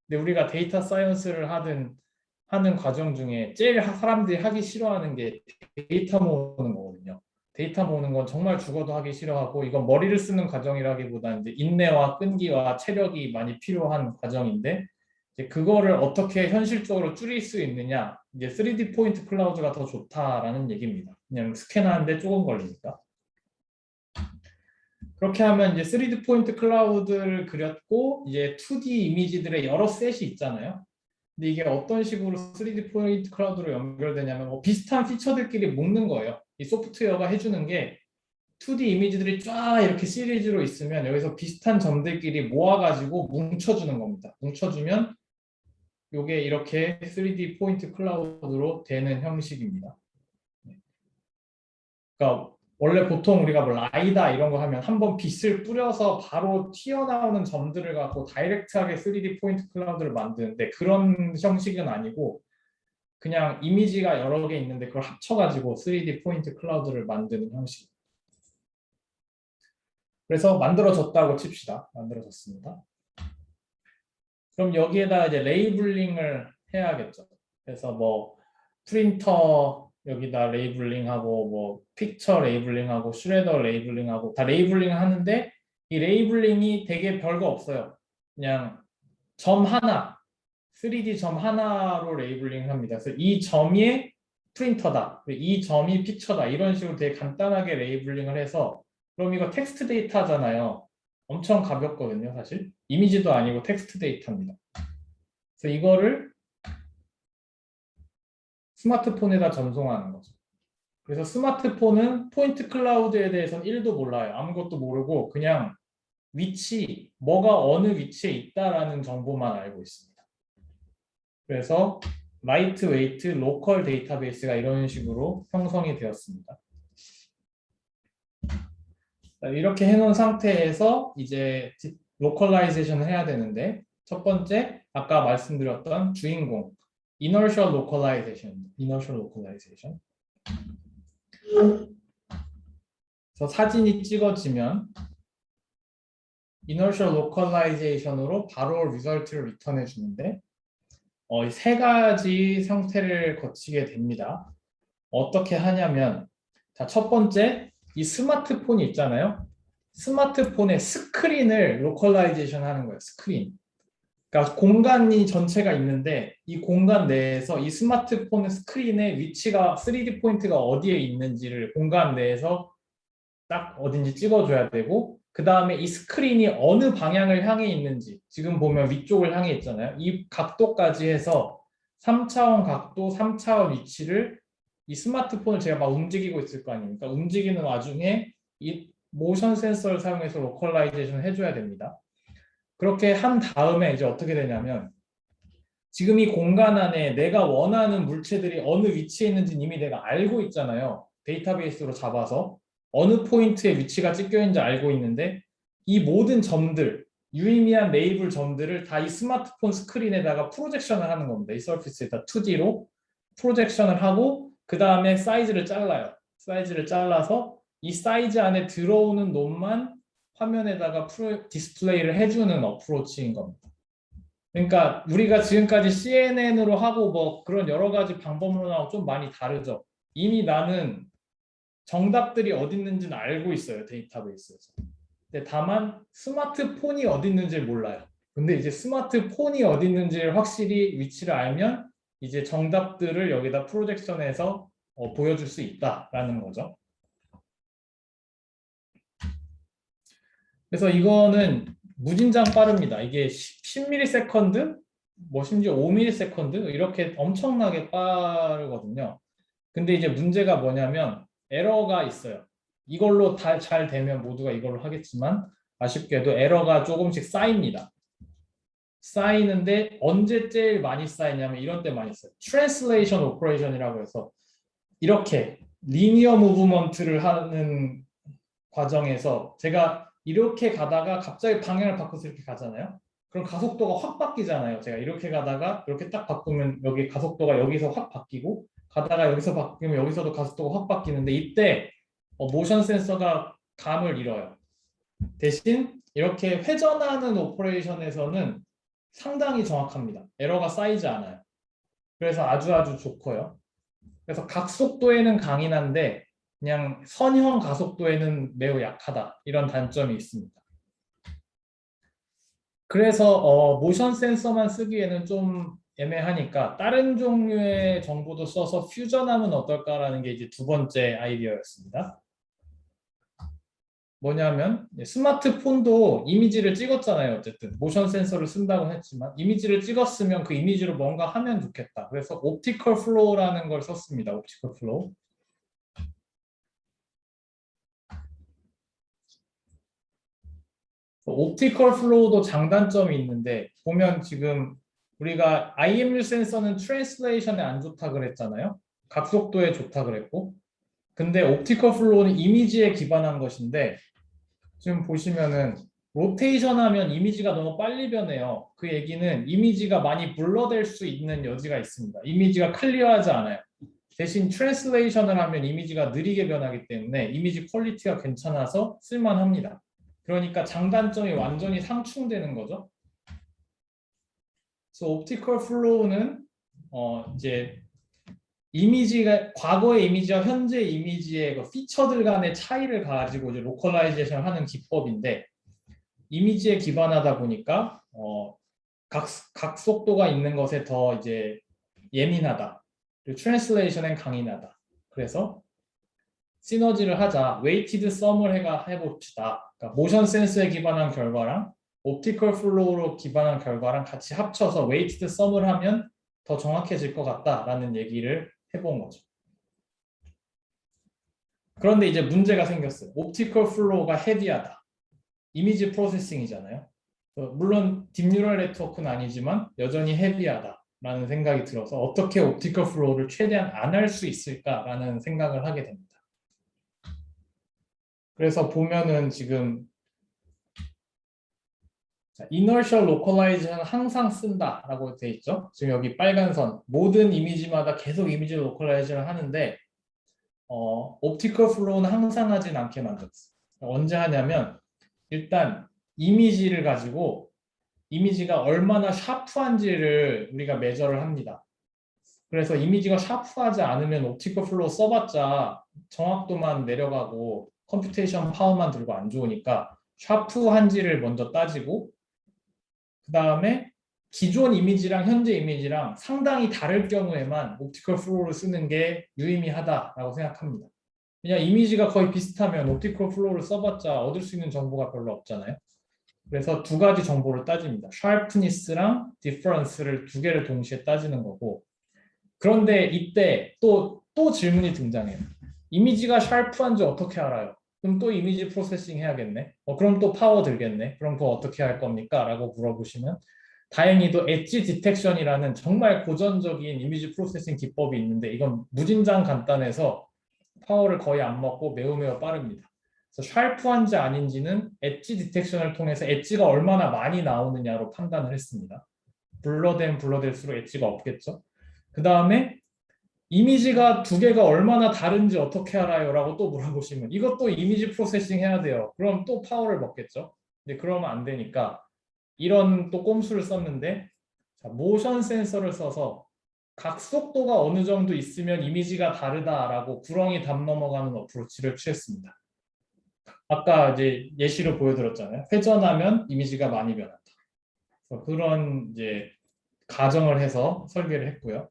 근데 우리가 데이터 사이언스를 하는 과정 중에 제일 사람들이 하기 싫어하는 게 데이터 모으는 거거든요. 데이터 모으는 건 정말 죽어도 하기 싫어하고 이건 머리를 쓰는 과정이라기보다는 이제 인내와 끈기와 체력이 많이 필요한 과정인데 이제 그거를 어떻게 현실적으로 줄일 수 있느냐 이제 3D 포인트 클라우드가 더 좋다라는 얘기입니다. 그냥 스캔하는데 조금 걸리니까. 그렇게 하면 이제 3D 포인트 클라우드를 그렸고 이제 2D 이미지들의 여러 셋이 있잖아요. 근데 이게 어떤 식으로 3D 포인트 클라우드로 연결되냐면 뭐 비슷한 피처들끼리 묶는 거예요. 이 소프트웨어가 해주는 게 2D 이미지들이 쫙 이렇게 시리즈로 있으면 여기서 비슷한 점들끼리 모아가지고 뭉쳐주는 겁니다. 뭉쳐주면 이게 이렇게 3D 포인트 클라우드로 되는 형식입니다. 그러니까 원래 보통 우리가 뭐 라이다 이런 거 하면 한번 빛을 뿌려서 바로 튀어나오는 점들을 갖고 다이렉트하게 3D 포인트 클라우드를 만드는데 그런 형식은 아니고 그냥 이미지가 여러 개 있는데 그걸 합쳐가지고 3D 포인트 클라우드를 만드는 형식. 그래서 만들어졌다고 칩시다. 만들어졌습니다. 그럼 여기에다 이제 레이블링을 해야겠죠. 그래서 뭐 프린터 여기다 레이블링하고 뭐 픽처 레이블링하고 슈레더 레이블링하고 다 레이블링 하는데 이 레이블링이 되게 별거 없어요. 그냥 점 하나 3D 점 하나로 레이블링 합니다. 그래서 이 점이 프린터다. 이 점이 픽처다. 이런 식으로 되게 간단하게 레이블링을 해서 그럼 이거 텍스트 데이터잖아요. 엄청 가볍거든요, 사실. 이미지도 아니고 텍스트 데이터입니다. 그래서 이거를 스마트폰에다 전송하는 거죠. 그래서 스마트폰은 포인트 클라우드에 대해서는 1도 몰라요. 아무것도 모르고 그냥 위치, 뭐가 어느 위치에 있다라는 정보만 알고 있습니다. 그래서 라이트웨이트 로컬 데이터베이스가 이런 식으로 형성이 되었습니다. 이렇게 해놓은 상태에서 이제 로컬라이제이션을 해야 되는데 첫 번째 아까 말씀드렸던 주인공 inertial localization. 그래서 사진이 찍어지면 inertial localization으로 바로 리설트를 리턴해 주는데 이 세 가지 형태를 거치게 됩니다. 어떻게 하냐면 자, 첫 번째 이 스마트폰이 있잖아요. 스마트폰의 스크린을 로컬라이제이션 하는 거예요. 스크린. 그러니까 공간이 전체가 있는데 이 공간 내에서 이 스마트폰 스크린의 위치가 3D 포인트가 어디에 있는지를 공간 내에서 딱 어딘지 찍어줘야 되고 그 다음에 이 스크린이 어느 방향을 향해 있는지 지금 보면 위쪽을 향해 있잖아요. 이 각도까지 해서 3차원 각도, 3차원 위치를 이 스마트폰을 제가 막 움직이고 있을 거 아닙니까? 움직이는 와중에 이 모션 센서를 사용해서 로컬라이제이션 해줘야 됩니다. 그렇게 한 다음에 이제 어떻게 되냐면 지금 이 공간 안에 내가 원하는 물체들이 어느 위치에 있는지 이미 내가 알고 있잖아요. 데이터베이스로 잡아서 어느 포인트에 위치가 찍혀 있는지 알고 있는데 이 모든 점들, 유의미한 레이블 점들을 다 이 스마트폰 스크린에다가 프로젝션을 하는 겁니다. 이 서피스에다 2D로 프로젝션을 하고 그 다음에 사이즈를 잘라요. 사이즈를 잘라서 이 사이즈 안에 들어오는 놈만 화면에다가 디스플레이를 해주는 어프로치인 겁니다. 그러니까 우리가 지금까지 CNN으로 하고 뭐 그런 여러 가지 방법으로 좀 많이 다르죠. 이미 나는 정답들이 어디 있는지는 알고 있어요. 데이터베이스에서. 근데 다만 스마트폰이 어디 있는지 몰라요. 근데 이제 스마트폰이 어디 있는지를 확실히 위치를 알면 이제 정답들을 여기다 프로젝션해서 보여줄 수 있다라는 거죠. 그래서 이거는 무진장 빠릅니다. 이게 10ms, 뭐 심지어 5ms 이렇게 엄청나게 빠르거든요. 근데 이제 문제가 뭐냐면 에러가 있어요. 이걸로 다 잘 되면 모두가 이걸로 하겠지만 아쉽게도 에러가 조금씩 쌓입니다. 쌓이는데 언제 제일 많이 쌓이냐면 이런 때 많이 써요. 트랜슬레이션 오퍼레이션이라고 해서 이렇게 리니어 무브먼트를 하는 과정에서 제가 이렇게 가다가 갑자기 방향을 바꿔서 이렇게 가잖아요. 그럼 가속도가 확 바뀌잖아요. 제가 이렇게 가다가 이렇게 딱 바꾸면 여기 가속도가 여기서 확 바뀌고 가다가 여기서 바뀌면 여기서도 가속도가 확 바뀌는데 이때 모션 센서가 감을 잃어요. 대신 이렇게 회전하는 오퍼레이션에서는 상당히 정확합니다. 에러가 쌓이지 않아요. 그래서 아주 좋고요. 그래서 각속도에는 강인한데 그냥 선형 가속도에는 매우 약하다. 이런 단점이 있습니다. 그래서 모션 센서만 쓰기에는 좀 애매하니까 다른 종류의 정보도 써서 퓨전하면 어떨까라는 게 이제 두 번째 아이디어였습니다. 뭐냐면 스마트폰도 이미지를 찍었잖아요. 어쨌든 모션 센서를 쓴다고 했지만 이미지를 찍었으면 그 이미지로 뭔가 하면 좋겠다. 그래서 옵티컬 플로우라는 걸 썼습니다. 옵티컬 플로우. 옵티컬 플로우도 장단점이 있는데 보면 지금 우리가 IMU 센서는 트랜슬레이션에 안 좋다 그랬잖아요. 각속도에 좋다 그랬고 근데 옵티컬 플로우는 이미지에 기반한 것인데 지금 보시면은 로테이션 하면 이미지가 너무 빨리 변해요. 그 얘기는 이미지가 많이 블러될 수 있는 여지가 있습니다. 이미지가 클리어하지 않아요. 대신 트랜슬레이션을 하면 이미지가 느리게 변하기 때문에 이미지 퀄리티가 괜찮아서 쓸만합니다. 그러니까 장단점이 완전히 상충되는 거죠. 그래서 옵티컬 플로우는 이제 이미지가 과거의 이미지와 현재 이미지의 그 피처들 간의 차이를 가지고 이제 로컬라이제이션 하는 기법인데 이미지에 기반하다 보니까 각속도가 있는 것에 더 이제 예민하다. 그리고 트랜슬레이션엔 강인하다. 그래서 시너지를 하자. 웨이티드 썸을 해봅시다. 그러니까 모션 센서에 기반한 결과랑 옵티컬 플로우로 기반한 결과랑 같이 합쳐서 웨이티드 썸을 하면 더 정확해질 것 같다라는 얘기를 해본 거죠. 그런데 이제 문제가 생겼어요. 옵티컬 플로우가 헤비하다. 이미지 프로세싱이잖아요. 물론 딥뉴럴 네트워크는 아니지만 여전히 헤비하다라는 생각이 들어서 어떻게 옵티컬 플로우를 최대한 안 할 수 있을까라는 생각을 하게 됩니다. 그래서 보면은 지금 inertial localization은 항상 쓴다라고 돼 있죠. 지금 여기 빨간 선 모든 이미지마다 계속 이미지 로컬라이제이션을 하는데 옵티컬 플로우는 항상 하진 않게 만들었어. 언제 하냐면 일단 이미지를 가지고 이미지가 얼마나 샤프한지를 우리가 매저를 합니다. 그래서 이미지가 샤프하지 않으면 옵티컬 플로우 써봤자 정확도만 내려가고 컴퓨테이션 파워만 들고 안 좋으니까 샤프한지를 먼저 따지고 그 다음에 기존 이미지랑 현재 이미지랑 상당히 다를 경우에만 옵티컬 플로우를 쓰는 게 유의미하다라고 생각합니다. 그냥 이미지가 거의 비슷하면 옵티컬 플로우를 써봤자 얻을 수 있는 정보가 별로 없잖아요. 그래서 두 가지 정보를 따집니다. sharpness랑 difference를 두 개를 동시에 따지는 거고 그런데 이때 또 질문이 등장해요. 이미지가 샤프한지 어떻게 알아요? 그럼 또 이미지 프로세싱 해야겠네. 그럼 또 파워 들겠네. 그럼 그거 어떻게 할 겁니까? 라고 물어보시면 다행히도 엣지 디텍션이라는 정말 고전적인 이미지 프로세싱 기법이 있는데 이건 무진장 간단해서 파워를 거의 안 먹고 매우 빠릅니다. 그래서 샤프한지 아닌지는 엣지 디텍션을 통해서 엣지가 얼마나 많이 나오느냐로 판단을 했습니다. 블러되면 블러될수록 엣지가 없겠죠. 그 다음에 이미지가 두 개가 얼마나 다른지 어떻게 알아요? 라고 또 물어보시면 이것도 이미지 프로세싱 해야 돼요. 그럼 또 파워를 먹겠죠. 근데 그러면 안 되니까 이런 또 꼼수를 썼는데 자, 모션 센서를 써서 각속도가 어느 정도 있으면 이미지가 다르다라고 구렁이 담 넘어가는 어프로치를 취했습니다. 아까 이제 예시로 보여드렸잖아요. 회전하면 이미지가 많이 변한다. 그런 이제 가정을 해서 설계를 했고요.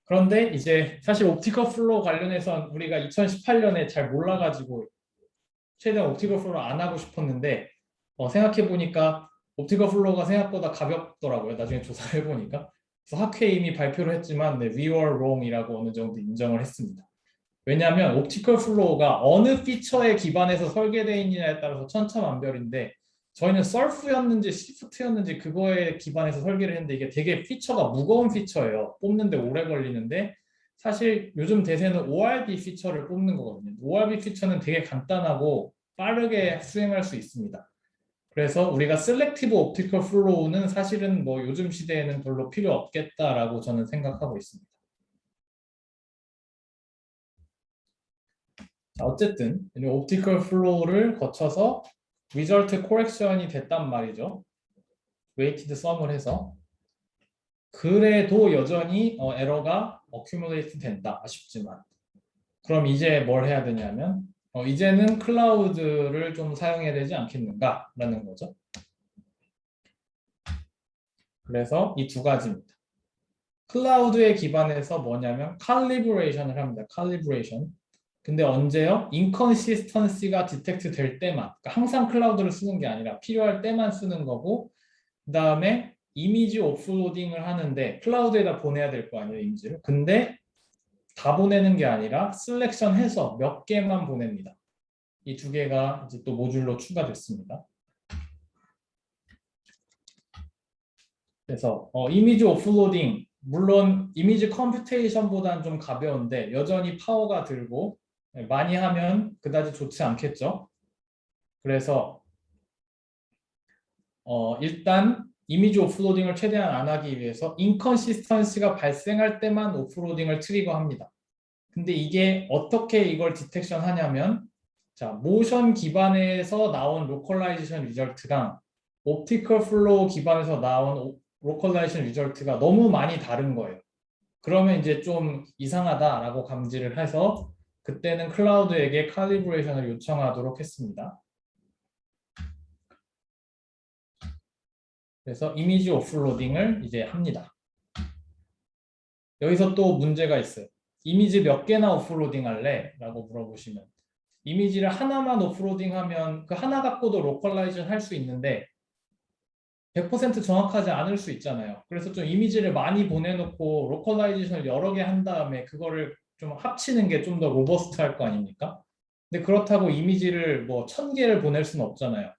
그런데 이제 사실 옵티컬 플로우 관련해서 우리가 2018년에 잘 몰라가지고 최대한 옵티컬 플로우 안 하고 싶었는데 생각해 보니까 옵티컬 플로우가 생각보다 가볍더라고요. 나중에 조사를 해보니까. 그래서 학회에 이미 발표를 했지만 네, we were wrong이라고 어느 정도 인정을 했습니다. 왜냐하면 옵티컬 플로우가 어느 피처에 기반해서 설계되어 있느냐에 따라서 천차만별인데 저희는 서프였는지 시프트였는지 그거에 기반해서 설계를 했는데 이게 되게 피처가 무거운 피처예요. 뽑는데 오래 걸리는데 사실 요즘 대세는 ORB 피처를 뽑는 거거든요. ORB 피처는 되게 간단하고 빠르게 수행할 수 있습니다. 그래서 우리가 셀렉티브 옵티컬 플로우는 사실은 뭐 요즘 시대에는 별로 필요 없겠다라고 저는 생각하고 있습니다. 어쨌든 옵티컬 플로우를 거쳐서 리절트 코렉션이 됐단 말이죠. 웨이티드 썸을 해서 그래도 여전히 에러가 어큐뮬레이트 된다. 아쉽지만 그럼 이제 뭘 해야 되냐면 이제는 클라우드를 좀 사용해야 되지 않겠는가 라는 거죠. 그래서 이 두 가지입니다. 클라우드에 기반해서 뭐냐면 칼리브레이션을 합니다. 칼리브레이션. 근데 언제요? 인컨시스턴시가 디텍트 될 때만, 그러니까 항상 클라우드를 쓰는 게 아니라 필요할 때만 쓰는 거고, 그 다음에 이미지 오프로딩을 하는데 클라우드에다 보내야 될 거 아니에요, 이미지를. 근데 다 보내는 게 아니라 셀렉션 해서 몇 개만 보냅니다. 이 두 개가 이제 또 모듈로 추가됐습니다. 그래서 이미지 오프로딩, 물론 이미지 컴퓨테이션보다는 좀 가벼운데 여전히 파워가 들고 많이 하면 그다지 좋지 않겠죠. 그래서 일단 이미지 오프로딩을 최대한 안 하기 위해서 인컨시스턴시가 발생할 때만 오프로딩을 트리거합니다. 근데 이게 어떻게 이걸 디텍션 하냐면 자, 모션 기반에서 나온 로컬라이제이션 리절트랑 옵티컬 플로우 기반에서 나온 로컬라이제이션 리절트가 너무 많이 다른 거예요. 그러면 이제 좀 이상하다라고 감지를 해서 그때는 클라우드에게 칼리브레이션을 요청하도록 했습니다. 그래서 이미지 오프로딩을 이제 합니다. 여기서 또 문제가 있어요. 이미지 몇 개나 오프로딩 할래? 라고 물어보시면 이미지를 하나만 오프로딩하면 그 하나 갖고도 로컬라이제이션 할 수 있는데 100% 정확하지 않을 수 있잖아요. 그래서 좀 이미지를 많이 보내놓고 로컬라이제이션을 여러 개 한 다음에 그거를 좀 합치는 게 좀 더 로버스트 할 거 아닙니까? 근데 그렇다고 이미지를 뭐 1000개를 보낼 수는 없잖아요.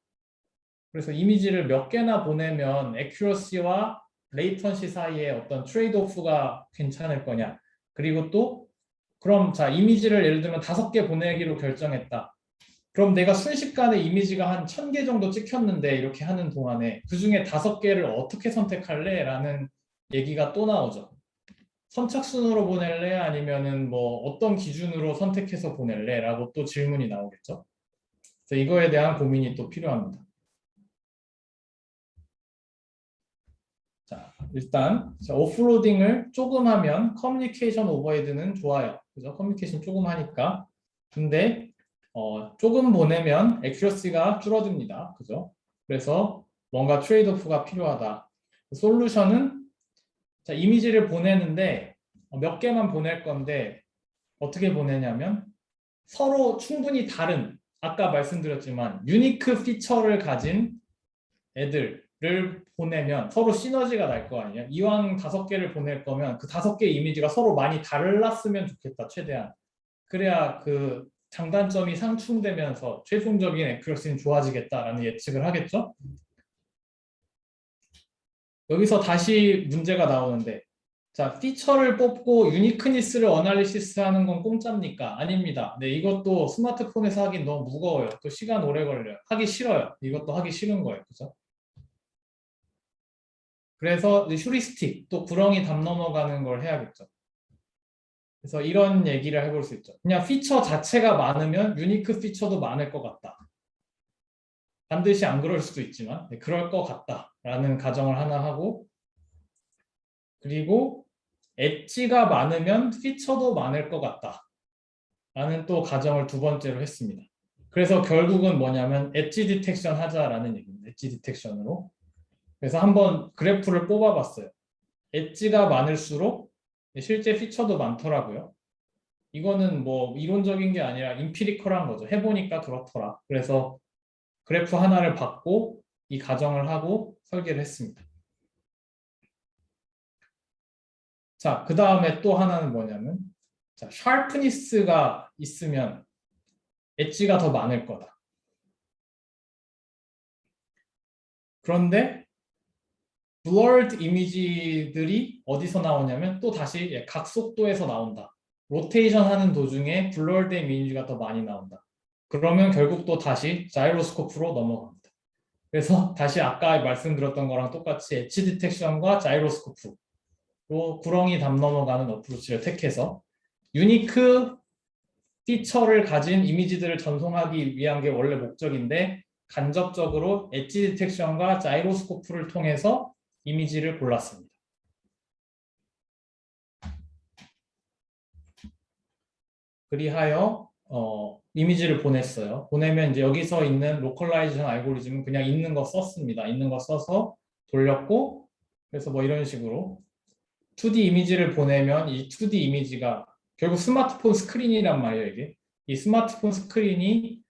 그래서 이미지를 몇 개나 보내면 애큐러시와 레이턴시 사이에 어떤 트레이드 오프가 괜찮을 거냐. 그리고 또 그럼 자 이미지를 예를 들면 5개 보내기로 결정했다. 그럼 내가 순식간에 이미지가 한 1000개 정도 찍혔는데 이렇게 하는 동안에 그 중에 5개를 어떻게 선택할래? 라는 얘기가 또 나오죠. 선착순으로 보낼래? 아니면은 뭐 어떤 기준으로 선택해서 보낼래? 라고 또 질문이 나오겠죠. 그래서 이거에 대한 고민이 또 필요합니다. 자, 일단 오프로딩을 조금 하면 커뮤니케이션 오버헤드는 좋아요. 그죠? 커뮤니케이션 조금 하니까. 근데 조금 보내면 액큐러시가 줄어듭니다. 그죠? 그래서 뭔가 트레이드오프가 필요하다. 솔루션은 자, 이미지를 보내는데 몇 개만 보낼 건데 어떻게 보내냐면 서로 충분히 다른 아까 말씀드렸지만 유니크 피처를 가진 애들을 보내면 서로 시너지가 날 거 아니에요. 이왕 5개를 보낼 거면 그 5개 이미지가 서로 많이 달랐으면 좋겠다. 최대한. 그래야 그 장단점이 상충되면서 최종적인 액큐러시는 좋아지겠다라는 예측을 하겠죠. 여기서 다시 문제가 나오는데 자, 피처를 뽑고 유니크니스를 어널리시스 하는 건 공짜입니까? 아닙니다. 네, 이것도 스마트폰에서 하긴 너무 무거워요. 또 시간 오래 걸려요. 하기 싫어요. 이것도 하기 싫은 거예요. 그죠? 그래서 휴리스틱, 또 구렁이 담 넘어가는 걸 해야겠죠. 그래서 이런 얘기를 해볼 수 있죠. 그냥 피처 자체가 많으면 유니크 피처도 많을 것 같다. 반드시 안 그럴 수도 있지만 네, 그럴 것 같다라는 가정을 하나 하고 그리고 엣지가 많으면 피처도 많을 것 같다. 라는 또 가정을 두 번째로 했습니다. 그래서 결국은 뭐냐면 엣지 디텍션 하자라는 얘기입니다. 엣지 디텍션으로. 그래서 한번 그래프를 뽑아봤어요. 엣지가 많을수록 실제 피처도 많더라고요. 이거는 뭐 이론적인 게 아니라 임피리컬한 거죠. 해보니까 그렇더라. 그래서 그래프 하나를 받고 이 가정을 하고 설계를 했습니다. 자, 그 다음에 또 하나는 뭐냐면 자, 샤프니스가 있으면 엣지가 더 많을 거다. 그런데 블러드 이미지들이 어디서 나오냐면 또 다시 각속도에서 나온다. 로테이션 하는 도중에 블러드 이미지가 더 많이 나온다. 그러면 결국 또 다시 자이로스코프로 넘어갑니다. 그래서 다시 아까 말씀드렸던 거랑 똑같이 엣지 디텍션과 자이로스코프로 구렁이 담 넘어가는 어프로치를 택해서 유니크 피처를 가진 이미지들을 전송하기 위한 게 원래 목적인데 간접적으로 엣지 디텍션과 자이로스코프를 통해서 이미지를 골랐습니다. 그리하여 이미지를 보냈어요. 보내면 이제 여기서 있는 로컬라이제이션 알고리즘은 그냥 있는 거 썼습니다. 있는 거 써서 돌렸고 그래서 뭐 이런 식으로 2D 이미지를 보내면 이 2D 이미지가 결국 스마트폰 스크린이란 말이에요. 이게 이 스마트폰 스크린이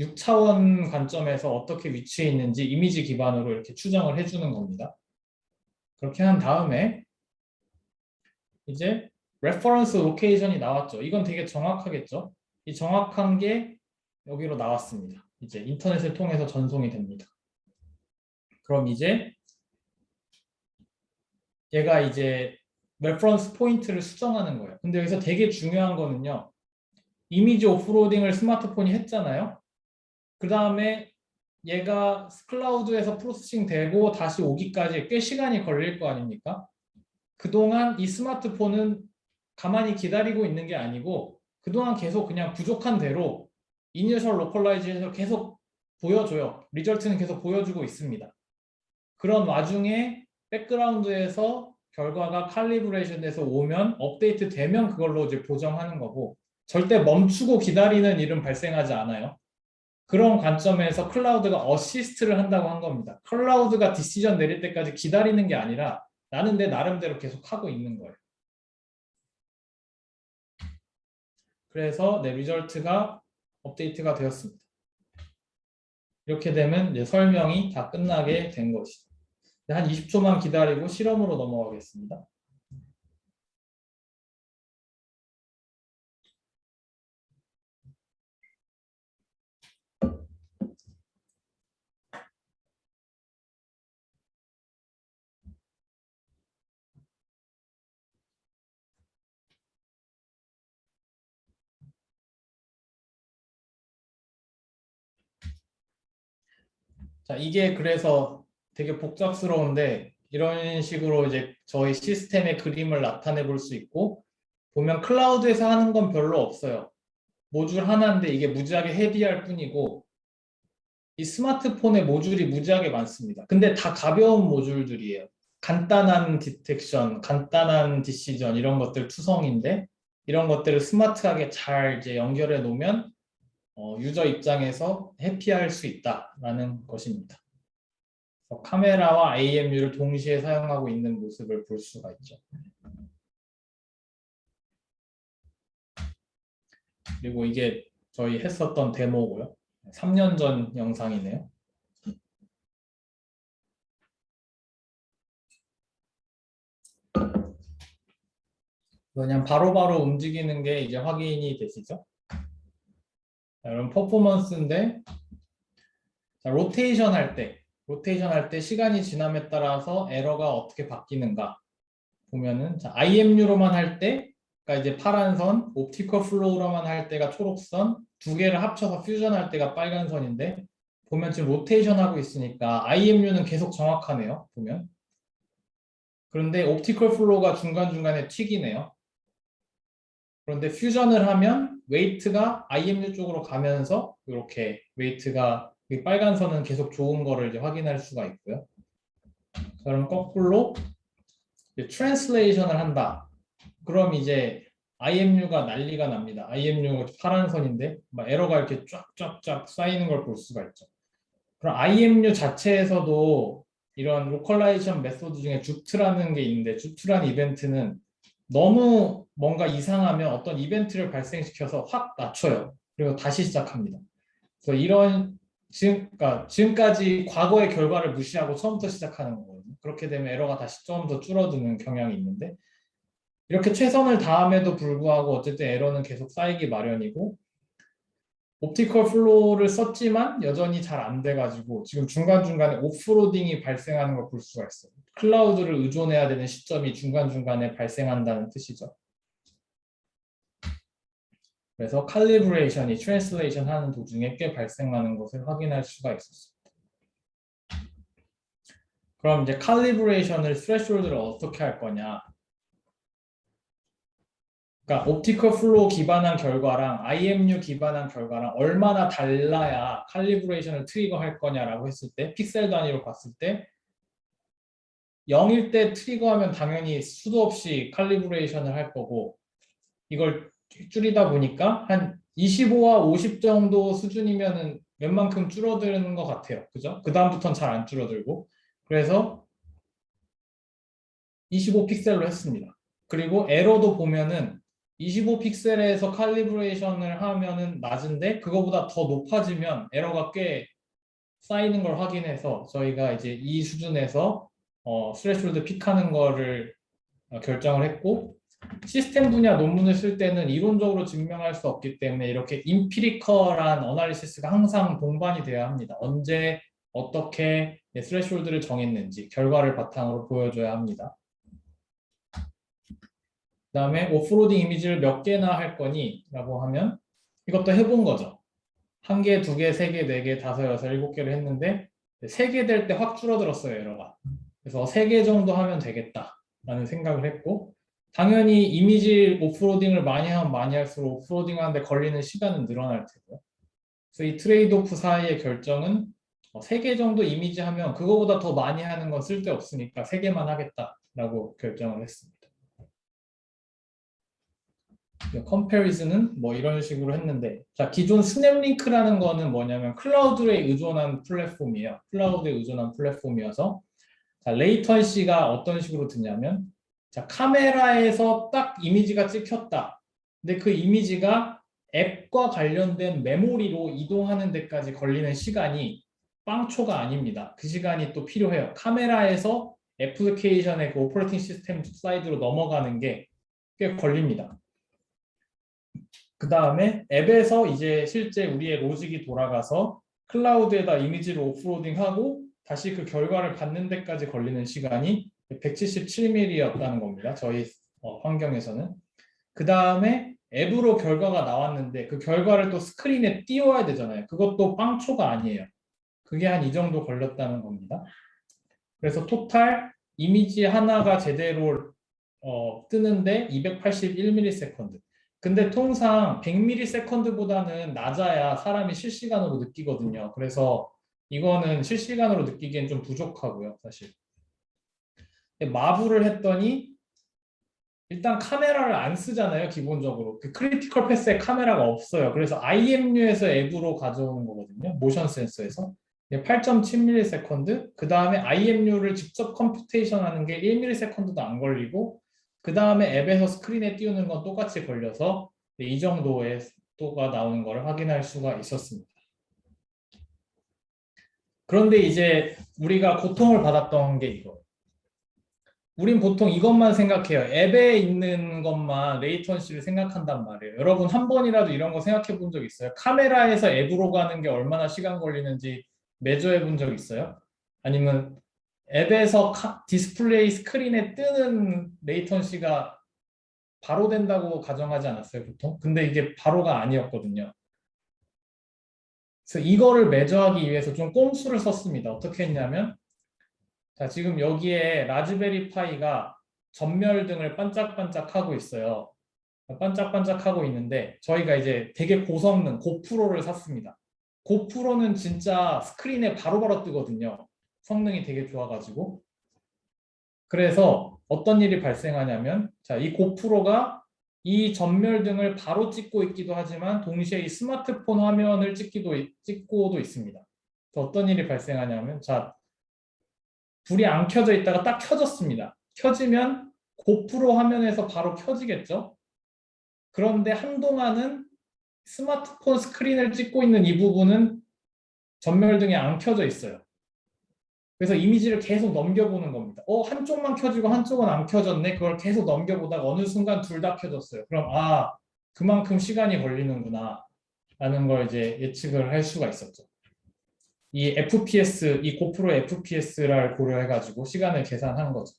6차원 관점에서 어떻게 위치해 있는지 이미지 기반으로 이렇게 추정을 해주는 겁니다. 그렇게 한 다음에 이제 레퍼런스 로케이션이 나왔죠. 이건 되게 정확하겠죠. 이 정확한 게 여기로 나왔습니다. 이제 인터넷을 통해서 전송이 됩니다. 그럼 이제 얘가 이제 레퍼런스 포인트를 수정하는 거예요. 근데 여기서 되게 중요한 거는요. 이미지 오프로딩을 스마트폰이 했잖아요. 그 다음에 얘가 클라우드에서 프로세싱 되고 다시 오기까지 꽤 시간이 걸릴 거 아닙니까? 그동안 이 스마트폰은 가만히 기다리고 있는 게 아니고 그동안 계속 그냥 부족한 대로 이니셜 로컬라이제이션을 계속 보여줘요. 리절트는 계속 보여주고 있습니다. 그런 와중에 백그라운드에서 결과가 칼리브레이션 돼서 오면 업데이트 되면 그걸로 이제 보정하는 거고 절대 멈추고 기다리는 일은 발생하지 않아요. 그런 관점에서 클라우드가 어시스트를 한다고 한 겁니다. 클라우드가 디시전 내릴 때까지 기다리는 게 아니라 나는 내 나름대로 계속 하고 있는 거예요. 그래서 내 리절트가 업데이트가 되었습니다. 이렇게 되면 이제 설명이 다 끝나게 된 것이죠. 한 20초만 기다리고 실험으로 넘어가겠습니다. 자, 이게 그래서 되게 복잡스러운데 이런 식으로 이제 저희 시스템의 그림을 나타내 볼 수 있고, 보면 클라우드에서 하는 건 별로 없어요. 모듈 하나인데 이게 무지하게 헤비할 뿐이고, 이 스마트폰에 모듈이 무지하게 많습니다. 근데 다 가벼운 모듈들이에요. 간단한 디텍션, 간단한 디시전 이런 것들 투성인데, 이런 것들을 스마트하게 잘 이제 연결해 놓으면 유저 입장에서 해피할 수 있다라는 것입니다. 그래서 카메라와 AMU를 동시에 사용하고 있는 모습을 볼 수가 있죠. 그리고 이게 저희 했었던 데모고요. 3년 전 영상이네요. 그냥 바로바로 움직이는 게 이제 확인이 되시죠? 자, 그럼 퍼포먼스인데, 자, 로테이션 할 때 시간이 지남에 따라서 에러가 어떻게 바뀌는가 보면은, 자, IMU로만 할 때, 그러니까 이제 파란 선, 옵티컬 플로우로만 할 때가 초록선, 두 개를 합쳐서 퓨전할 때가 빨간 선인데, 보면 지금 로테이션 하고 있으니까 IMU는 계속 정확하네요. 보면. 그런데 옵티컬 플로우가 중간중간에 튀기네요. 그런데 퓨전을 하면 웨이트가 IMU 쪽으로 가면서 이렇게 웨이트가 이 빨간 선은 계속 좋은 거를 이제 확인할 수가 있고요. 그럼 거꾸로 트랜슬레이션을 한다. 그럼 이제 IMU가 난리가 납니다. IMU가 파란 선인데 막 에러가 이렇게 쫙쫙쫙 쌓이는 걸 볼 수가 있죠. 그럼 IMU 자체에서도 이런 로컬라이제이션 메소드 중에 주트라는 게 있는데, 주트라는 이벤트는 너무 뭔가 이상하면 어떤 이벤트를 발생시켜서 확 낮춰요. 그리고 다시 시작합니다. 그래서 이런 그러니까 지금까지 과거의 결과를 무시하고 처음부터 시작하는 거거든요. 그렇게 되면 에러가 다시 좀 더 줄어드는 경향이 있는데, 이렇게 최선을 다함에도 불구하고 어쨌든 에러는 계속 쌓이기 마련이고, 옵티컬 플로우를 썼지만 여전히 잘 안 돼가지고 지금 중간중간에 오프로딩이 발생하는 걸 볼 수가 있어요. 클라우드를 의존해야 되는 시점이 중간중간에 발생한다는 뜻이죠. 그래서 칼리브레이션이 트랜슬레이션 하는 도중에 꽤 발생하는 것을 확인할 수가 있었습니다. 그럼 이제 칼리브레이션을 스레시홀드를 어떻게 할 거냐? 그러니까 옵티컬 플로우 기반한 결과랑 IMU 기반한 결과랑 얼마나 달라야 칼리브레이션을 트리거할 거냐라고 했을 때, 픽셀 단위로 봤을 때 0일 때 트리거하면 당연히 수도 없이 칼리브레이션을 할 거고, 이걸 줄이다 보니까 한 25와 50 정도 수준이면은 웬만큼 줄어드는 것 같아요. 그죠? 그 다음부터는 잘 안 줄어들고, 그래서 25 픽셀로 했습니다. 그리고 에러도 보면은 25 픽셀에서 칼리브레이션을 하면은 낮은데, 그거보다 더 높아지면 에러가 꽤 쌓이는 걸 확인해서 저희가 이제 이 수준에서 스레시홀드 픽하는 거를 결정을 했고, 시스템 분야 논문을 쓸 때는 이론적으로 증명할 수 없기 때문에 이렇게 임피리컬한 어나리시스가 항상 동반이 돼야 합니다. 언제 어떻게 스레시홀드를 정했는지 결과를 바탕으로 보여줘야 합니다. 그 다음에 오프로딩 이미지를 몇 개나 할 거니? 라고 하면 이것도 해본 거죠. 1개, 2개, 3개, 4개, 5, 6, 7개를 했는데 3개 될 때 확 줄어들었어요, 에러가. 그래서 3개 정도 하면 되겠다라는 생각을 했고, 당연히 이미지 오프로딩을 많이 하면 많이 할수록 오프로딩 하는데 걸리는 시간은 늘어날 테고요. 그래서 이 트레이드 오프 사이의 결정은 3개 정도 이미지 하면 그거보다 더 많이 하는 건 쓸데없으니까 3개만 하겠다라고 결정을 했습니다. 컴패리즌은 뭐 이런 식으로 했는데, 자, 기존 스냅링크라는 거는 뭐냐면 클라우드에 의존한 플랫폼이에요. 클라우드에 의존한 플랫폼이어서, 자, 레이턴시가 어떤 식으로 드냐면, 자, 카메라에서 딱 이미지가 찍혔다. 근데 그 이미지가 앱과 관련된 메모리로 이동하는 데까지 걸리는 시간이 빵초가 아닙니다. 그 시간이 또 필요해요. 카메라에서 애플리케이션의 그 오퍼레이팅 시스템 사이드로 넘어가는 게 꽤 걸립니다. 그 다음에 앱에서 이제 실제 우리의 로직이 돌아가서 클라우드에다 이미지를 오프로딩하고 다시 그 결과를 받는 데까지 걸리는 시간이 177mm였다는 겁니다. 저희 환경에서는. 그 다음에 앱으로 결과가 나왔는데 그 결과를 또 스크린에 띄워야 되잖아요. 그것도 빵초가 아니에요. 그게 한 이 정도 걸렸다는 겁니다. 그래서 토탈 이미지 하나가 제대로 뜨는데 281ms. 근데 통상 100ms보다는 낮아야 사람이 실시간으로 느끼거든요. 그래서 이거는 실시간으로 느끼기엔 좀 부족하고요, 사실. 마블을 했더니 일단 카메라를 안 쓰잖아요, 기본적으로. 그 크리티컬 패스에 카메라가 없어요. 그래서 IMU에서 앱으로 가져오는 거거든요. 모션 센서에서. 8.7ms. 그 다음에 IMU를 직접 컴퓨테이션 하는 게 1ms도 안 걸리고, 그 다음에 앱에서 스크린에 띄우는 건 똑같이 걸려서 이 정도의 속도가 나오는 걸 확인할 수가 있었습니다. 그런데 이제 우리가 고통을 받았던 게 이거. 우린 보통 이것만 생각해요. 앱에 있는 것만 레이턴시를 생각한단 말이에요. 여러분 한 번이라도 이런 거 생각해 본 적 있어요? 카메라에서 앱으로 가는 게 얼마나 시간 걸리는지 매저해 본 적 있어요? 아니면 앱에서 디스플레이 스크린에 뜨는 레이턴시가 바로 된다고 가정하지 않았어요, 보통? 근데 이게 바로가 아니었거든요. 그래서 이거를 매저하기 위해서 좀 꼼수를 썼습니다. 어떻게 했냐면 자, 지금 여기에 라즈베리 파이가 전멸등을 반짝반짝하고 있어요. 반짝반짝하고 있는데 저희가 이제 되게 고성능 고프로를 샀습니다. 고프로는 진짜 스크린에 바로바로 뜨거든요. 성능이 되게 좋아가지고. 그래서 어떤 일이 발생하냐면 자, 이 고프로가 이 전멸등을 바로 찍고 있기도 하지만 동시에 이 스마트폰 화면을 찍고도 있습니다. 그래서 어떤 일이 발생하냐면 자, 불이 안 켜져 있다가 딱 켜졌습니다. 켜지면 고프로 화면에서 바로 켜지겠죠? 그런데 한동안은 스마트폰 스크린을 찍고 있는 이 부분은 전멸등이 안 켜져 있어요. 그래서 이미지를 계속 넘겨보는 겁니다. 한쪽만 켜지고 한쪽은 안 켜졌네. 그걸 계속 넘겨보다가 어느 순간 둘 다 켜졌어요. 그럼 그만큼 시간이 걸리는구나 라는 걸 이제 예측을 할 수가 있었죠. 이 FPS, 이 고프로 FPS를 고려해가지고 시간을 계산한 거죠.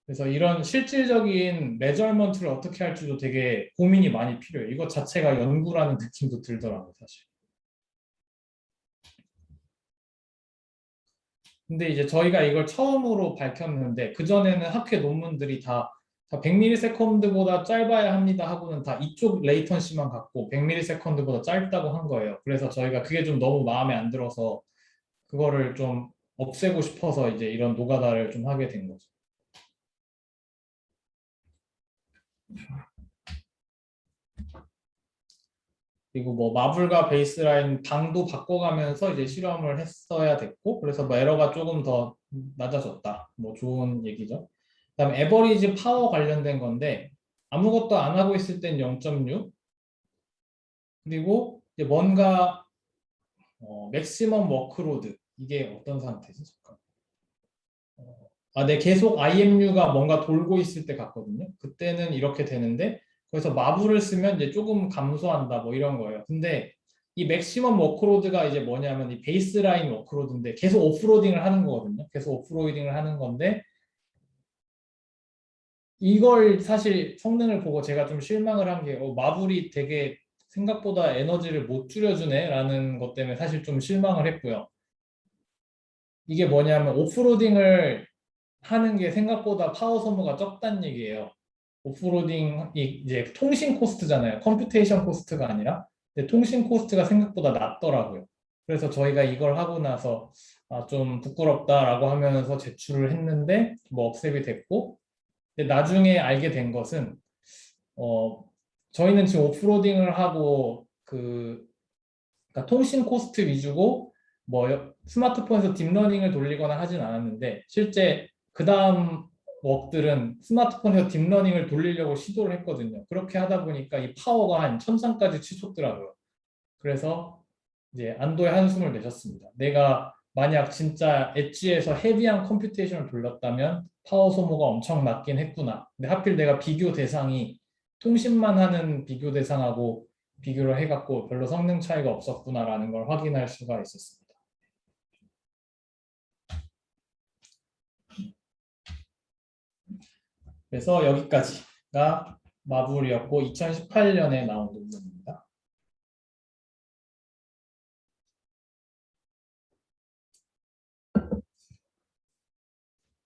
그래서 이런 실질적인 메저먼트를 어떻게 할지도 되게 고민이 많이 필요해요. 이것 자체가 연구라는 느낌도 들더라고요, 사실. 근데 이제 저희가 이걸 처음으로 밝혔는데 그전에는 학회 논문들이 다 100ms보다 짧아야 합니다 하고는 다 이쪽 레이턴시만 갖고 100ms보다 짧다고 한 거예요. 그래서 저희가 그게 좀 너무 마음에 안 들어서 그거를 좀 없애고 싶어서 이제 이런 노가다를 좀 하게 된 거죠. 그리고 뭐 마블과 베이스라인 방도 바꿔가면서 이제 실험을 했어야 됐고 그래서 뭐 에러가 조금 더 낮아졌다. 뭐 좋은 얘기죠. 그다음 에버리지 파워 관련된 건데 아무것도 안 하고 있을 땐 0.6 그리고 이제 뭔가 맥시멈 워크로드 이게 어떤 상태지? 잠깐. 네, 계속 IMU가 뭔가 돌고 있을 때 같거든요. 그때는 이렇게 되는데 그래서 마블을 쓰면 이제 조금 감소한다 뭐 이런 거예요. 근데 이 맥시멈 워크로드가 이제 뭐냐면 이 베이스라인 워크로드인데 계속 오프로딩을 하는 거거든요. 계속 오프로딩을 하는 건데 이걸 사실 성능을 보고 제가 좀 실망을 한 게 마블이 되게 생각보다 에너지를 못 줄여주네 라는 것 때문에 사실 좀 실망을 했고요. 이게 뭐냐면 오프로딩을 하는 게 생각보다 파워 소모가 적다는 얘기예요. 오프로딩이 이제 통신 코스트잖아요. 컴퓨테이션 코스트가 아니라. 근데 통신 코스트가 생각보다 낮더라고요. 그래서 저희가 이걸 하고 나서 좀 부끄럽다라고 하면서 제출을 했는데 뭐 억셉이 됐고 근데 나중에 알게 된 것은 어, 저희는 지금 오프로딩을 하고 그러니까 통신 코스트 위주고 뭐 스마트폰에서 딥러닝을 돌리거나 하진 않았는데 실제 그 다음 웍들은 스마트폰에서 딥러닝을 돌리려고 시도를 했거든요. 그렇게 하다 보니까 이 파워가 한 천상까지 치솟더라고요. 그래서 이제 안도의 한숨을 내셨습니다. 내가 만약 진짜 엣지에서 헤비한 컴퓨테이션을 돌렸다면 파워 소모가 엄청 낮긴 했구나. 근데 하필 내가 비교 대상이 통신만 하는 비교 대상하고 비교를 해갖고 별로 성능 차이가 없었구나라는 걸 확인할 수가 있었습니다. 그래서 여기까지가 마블이었고 2018년에 나온 논문입니다.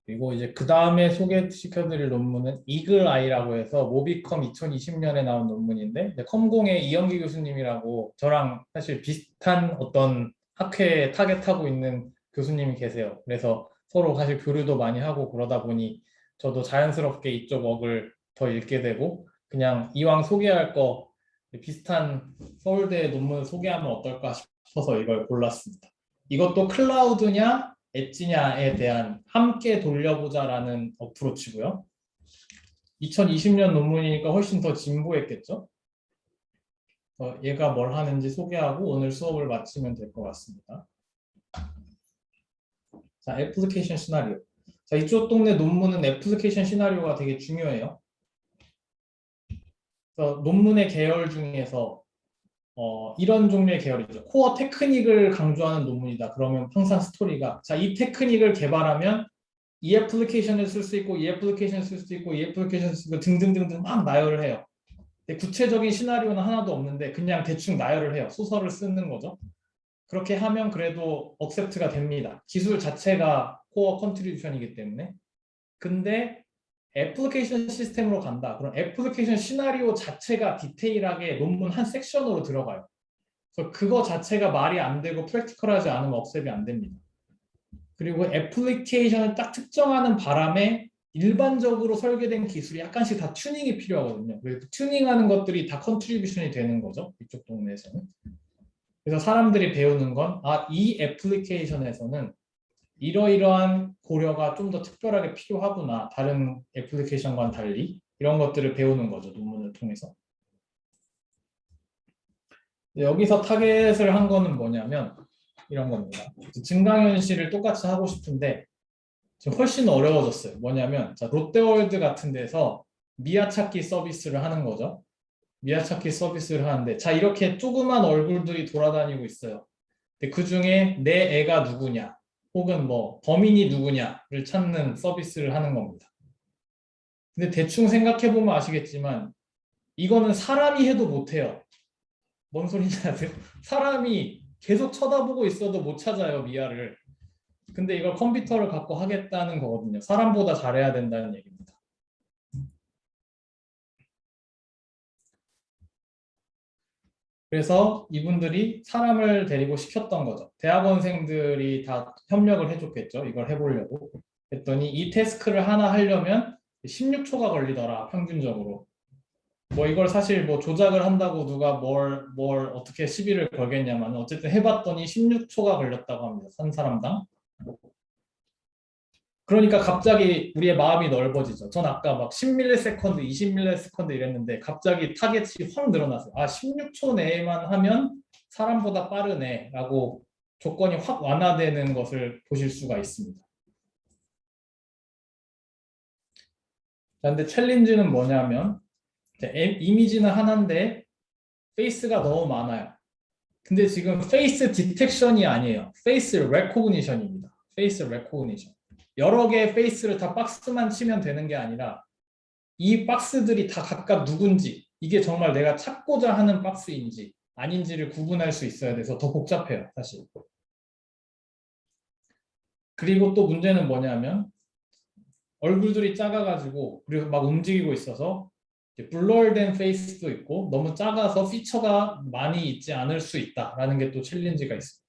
그리고 이제 그 다음에 소개시켜드릴 논문은 이글 아이라고 해서 모비컴 2020년에 나온 논문인데 이제 컴공의 이영기 교수님이라고 저랑 사실 비슷한 어떤 학회에 타겟하고 있는 교수님이 계세요. 그래서 서로 사실 교류도 많이 하고 그러다 보니 저도 자연스럽게 이쪽 웍을 더 읽게 되고 그냥 이왕 소개할 거 비슷한 서울대 논문 소개하면 어떨까 싶어서 이걸 골랐습니다. 이것도 클라우드냐 엣지냐에 대한 함께 돌려보자라는 어프로치고요. 2020년 논문이니까 훨씬 더 진보했겠죠. 얘가 뭘 하는지 소개하고 오늘 수업을 마치면 될 것 같습니다. 자, 애플리케이션 시나리오. 자, 이쪽 동네 논문은 애플리케이션 시나리오가 되게 중요해요. 그래서 논문의 계열 중에서 이런 종류의 계열이죠. 코어 테크닉을 강조하는 논문이다. 그러면 항상 스토리가 자, 이 테크닉을 개발하면 이 애플리케이션을 쓸 수 있고 이 애플리케이션을 쓸 수 있고 이 애플리케이션을 쓸 수 있고 등등등등 막 나열을 해요. 구체적인 시나리오는 하나도 없는데 그냥 대충 나열을 해요. 소설을 쓰는 거죠. 그렇게 하면 그래도 억셉트가 됩니다. 기술 자체가 코어 컨트리뷰션이기 때문에. 근데 애플리케이션 시스템으로 간다. 그럼 애플리케이션 시나리오 자체가 디테일하게 논문 한 섹션으로 들어가요. 그래서 그거 자체가 말이 안 되고 프랙티컬하지 않으면 억셉이 안 됩니다. 그리고 애플리케이션을 딱 특정하는 바람에 일반적으로 설계된 기술이 약간씩 다 튜닝이 필요하거든요. 그래서 튜닝하는 것들이 다 컨트리뷰션이 되는 거죠. 이쪽 동네에서는. 그래서 사람들이 배우는 건 이 애플리케이션에서는 이러이러한 고려가 좀 더 특별하게 필요하구나. 다른 애플리케이션과는 달리 이런 것들을 배우는 거죠. 논문을 통해서. 여기서 타겟을 한 거는 뭐냐면 이런 겁니다. 증강현실을 똑같이 하고 싶은데 지금 훨씬 어려워졌어요. 뭐냐면 자, 롯데월드 같은 데서 미아찾기 서비스를 하는 거죠. 미아찾기 서비스를 하는데 자, 이렇게 조그만 얼굴들이 돌아다니고 있어요. 근데 그중에 내 애가 누구냐 혹은 뭐 범인이 누구냐를 찾는 서비스를 하는 겁니다. 근데 대충 생각해보면 아시겠지만 이거는 사람이 해도 못해요. 뭔 소리인지 아세요? 사람이 계속 쳐다보고 있어도 못 찾아요, 미아를. 근데 이걸 컴퓨터를 갖고 하겠다는 거거든요. 사람보다 잘해야 된다는 얘기입니다. 그래서 이분들이 사람을 데리고 시켰던 거죠. 대학원생들이 다 협력을 해줬겠죠. 이걸 해보려고. 했더니 이 태스크를 하나 하려면 16초가 걸리더라, 평균적으로. 뭐 이걸 사실 뭐 조작을 한다고 누가 뭘 어떻게 시비를 걸겠냐면 어쨌든 해봤더니 16초가 걸렸다고 합니다. 한 사람당. 그러니까 갑자기 우리의 마음이 넓어지죠. 전 아까 막 10ms, 20ms 이랬는데 갑자기 타겟이 확 늘어났어요. 16초 내에만 하면 사람보다 빠르네 라고 조건이 확 완화되는 것을 보실 수가 있습니다. 그런데 챌린지는 뭐냐면 이미지는 하나인데 페이스가 너무 많아요. 근데 지금 페이스 디텍션이 아니에요. 페이스 레코그니션입니다. 페이스 레코그니션. 여러 개의 페이스를 다 박스만 치면 되는 게 아니라 이 박스들이 다 각각 누군지 이게 정말 내가 찾고자 하는 박스인지 아닌지를 구분할 수 있어야 돼서 더 복잡해요. 사실. 그리고 또 문제는 뭐냐면 얼굴들이 작아가지고 그리고 막 움직이고 있어서 블러된 페이스도 있고 너무 작아서 피처가 많이 있지 않을 수 있다라는 게 또 챌린지가 있습니다.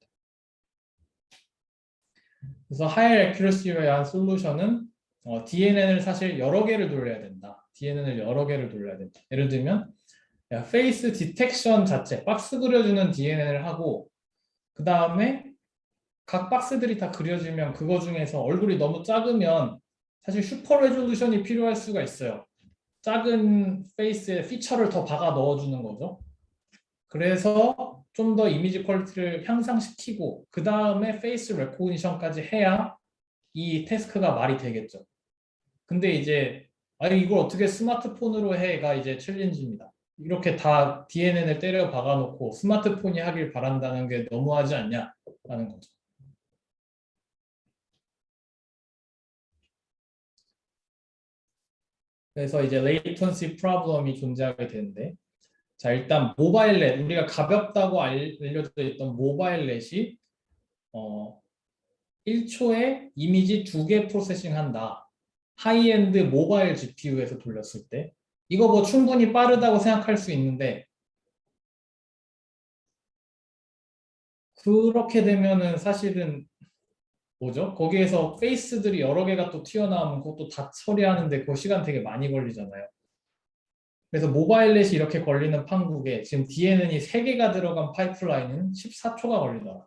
그래서 higher accuracy를 위한 솔루션은 DNN을 사실 여러 개를 돌려야 된다. DNN을 여러 개를 돌려야 된다. 예를 들면 페이스 디텍션 자체, 박스 그려주는 DNN을 하고 그 다음에 각 박스들이 다 그려지면 그거 중에서 얼굴이 너무 작으면 사실 슈퍼 레졸루션이 필요할 수가 있어요. 작은 페이스에 피처를 더 박아 넣어주는 거죠. 그래서 좀 더 이미지 퀄리티를 향상시키고 그 다음에 페이스 레코그니션까지 해야 이 태스크가 말이 되겠죠. 근데 이제 이걸 어떻게 스마트폰으로 해가 이제 챌린지입니다. 이렇게 다 DNN을 때려 박아놓고 스마트폰이 하길 바란다는 게 너무하지 않냐라는 거죠. 그래서 이제 레이턴시 프로블럼이 존재하게 되는데 자, 일단 모바일넷, 우리가 가볍다고 알려져 있던 모바일넷이 1초에 이미지 2개 프로세싱 한다. 하이엔드 모바일 GPU에서 돌렸을 때. 이거 뭐 충분히 빠르다고 생각할 수 있는데 그렇게 되면은 사실은 뭐죠? 거기에서 페이스들이 여러 개가 또 튀어나오면 그것도 다 처리하는데 그 시간 되게 많이 걸리잖아요. 그래서 모바일넷이 이렇게 걸리는 판국에 지금 DNN이 3개가 들어간 파이프라인은 14초가 걸리더라.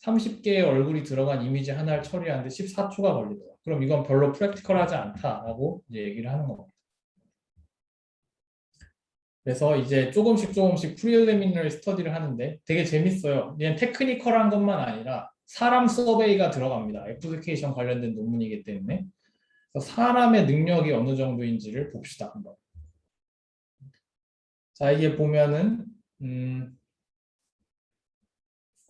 30개의 얼굴이 들어간 이미지 하나를 처리하는데 14초가 걸리더라. 그럼 이건 별로 프랙티컬하지 않다라고 이제 얘기를 하는 겁니다. 그래서 이제 조금씩 프리리미너리 스터디를 하는데 되게 재밌어요. 얘는 테크니컬한 것만 아니라 사람 서베이가 들어갑니다. 애플리케이션 관련된 논문이기 때문에. 그래서 사람의 능력이 어느 정도인지를 봅시다. 한번. 자, 이게 보면은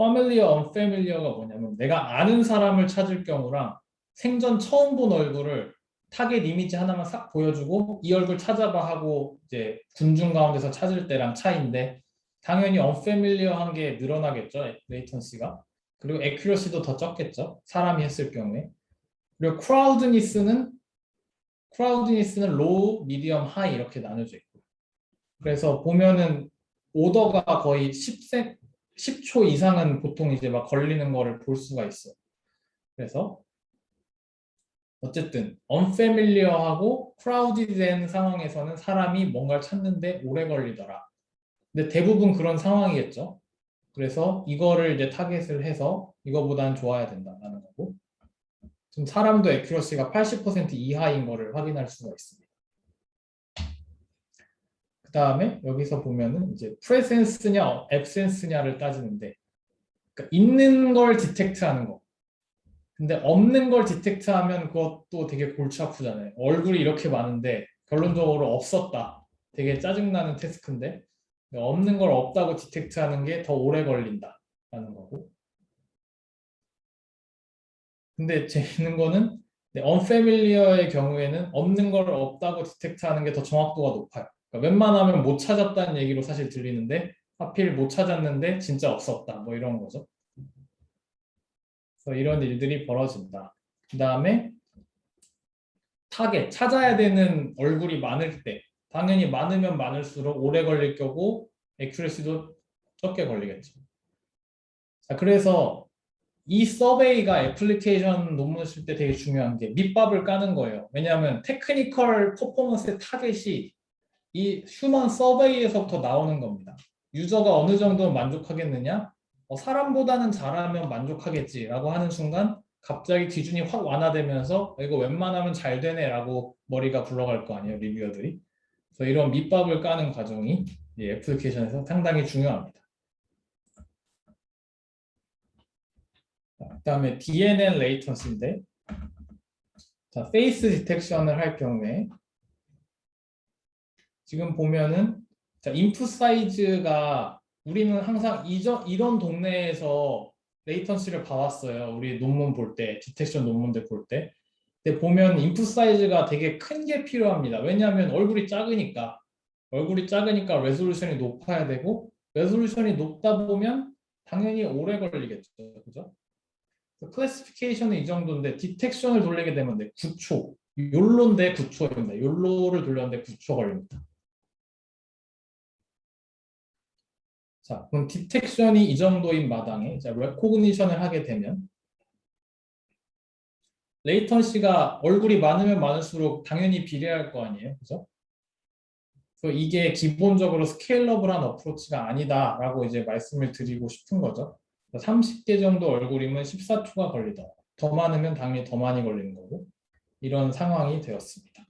familiar, unfamiliar가 뭐냐면 내가 아는 사람을 찾을 경우랑 생전 처음 본 얼굴을 타겟 이미지 하나만 싹 보여주고 이 얼굴 찾아봐 하고 이제 군중 가운데서 찾을 때랑 차이인데 당연히 unfamiliar한 게 늘어나겠죠. 레이턴시가. 그리고 accuracy도 더 적겠죠. 사람이 했을 경우에. 그리고 crowdness는 low, medium, high 이렇게 나눠져 있고 그래서 보면은 오더가 거의 10초 이상은 보통 이제 막 걸리는 거를 볼 수가 있어. 그래서 어쨌든 unfamiliar하고 crowded된 상황에서는 사람이 뭔가를 찾는데 오래 걸리더라. 근데 대부분 그런 상황이겠죠. 그래서 이거를 이제 타겟을 해서 이거보다는 좋아야 된다는 거고. 지금 사람도 액큐러시가 80% 이하인 거를 확인할 수가 있습니다. 그 다음에 여기서 보면은 이제 presence냐 absence냐를 따지는데 그러니까 있는 걸 디텍트하는 거. 근데 없는 걸 디텍트하면 그것도 되게 골치 아프잖아요. 얼굴이 이렇게 많은데 결론적으로 없었다. 되게 짜증나는 태스크인데 없는 걸 없다고 디텍트하는 게 더 오래 걸린다라는 거고. 근데 재밌는 거는 unfamiliar의 경우에는 없는 걸 없다고 디텍트하는 게 더 정확도가 높아요. 그러니까 웬만하면 못 찾았다는 얘기로 사실 들리는데 하필 못 찾았는데 진짜 없었다. 뭐 이런 거죠. 그래서 이런 일들이 벌어진다. 그 다음에 타겟, 찾아야 되는 얼굴이 많을 때 당연히 많으면 많을수록 오래 걸릴 거고 액큐레시도 적게 걸리겠죠. 자, 그래서 이 서베이가 애플리케이션 논문 쓸 때 되게 중요한 게 밑밥을 까는 거예요. 왜냐하면 테크니컬 퍼포먼스의 타겟이 이 휴먼 서베이에서부터 나오는 겁니다. 유저가 어느 정도 만족하겠느냐? 사람보다는 잘하면 만족하겠지라고 하는 순간 갑자기 기준이 확 완화되면서 이거 웬만하면 잘 되네라고 머리가 굴러갈 거 아니에요, 리뷰어들이. 그래서 이런 밑밥을 까는 과정이 이 애플리케이션에서 상당히 중요합니다. 그다음에 DNN 레이턴시인데, 자, 페이스 디텍션을 할 경우에 지금 보면은 자, 인풋 사이즈가 우리는 항상 이런 동네에서 레이턴시를 봐왔어요. 우리 논문 볼 때, 디텍션 논문들 볼 때. 근데 보면 인풋 사이즈가 되게 큰 게 필요합니다. 왜냐하면 얼굴이 작으니까 레졸루션이 높아야 되고 레졸루션이 높다 보면 당연히 오래 걸리겠죠. 그죠? 클래시피케이션은 이 정도인데 디텍션을 돌리게 되면 9초. 욜로인데 9초입니다. 욜로를 돌렸는데 9초 걸립니다. 자, 그럼 디텍션이 이 정도인 마당에 자, 레코그니션을 하게 되면 레이턴시가 얼굴이 많으면 많을수록 당연히 비례할 거 아니에요. 그죠? 그래서 이게 기본적으로 스케일러블한 어프로치가 아니다라고 이제 말씀을 드리고 싶은 거죠. 30개 정도 얼굴이면 14초가 걸리다. 더 많으면 당연히 더 많이 걸리는 거고 이런 상황이 되었습니다.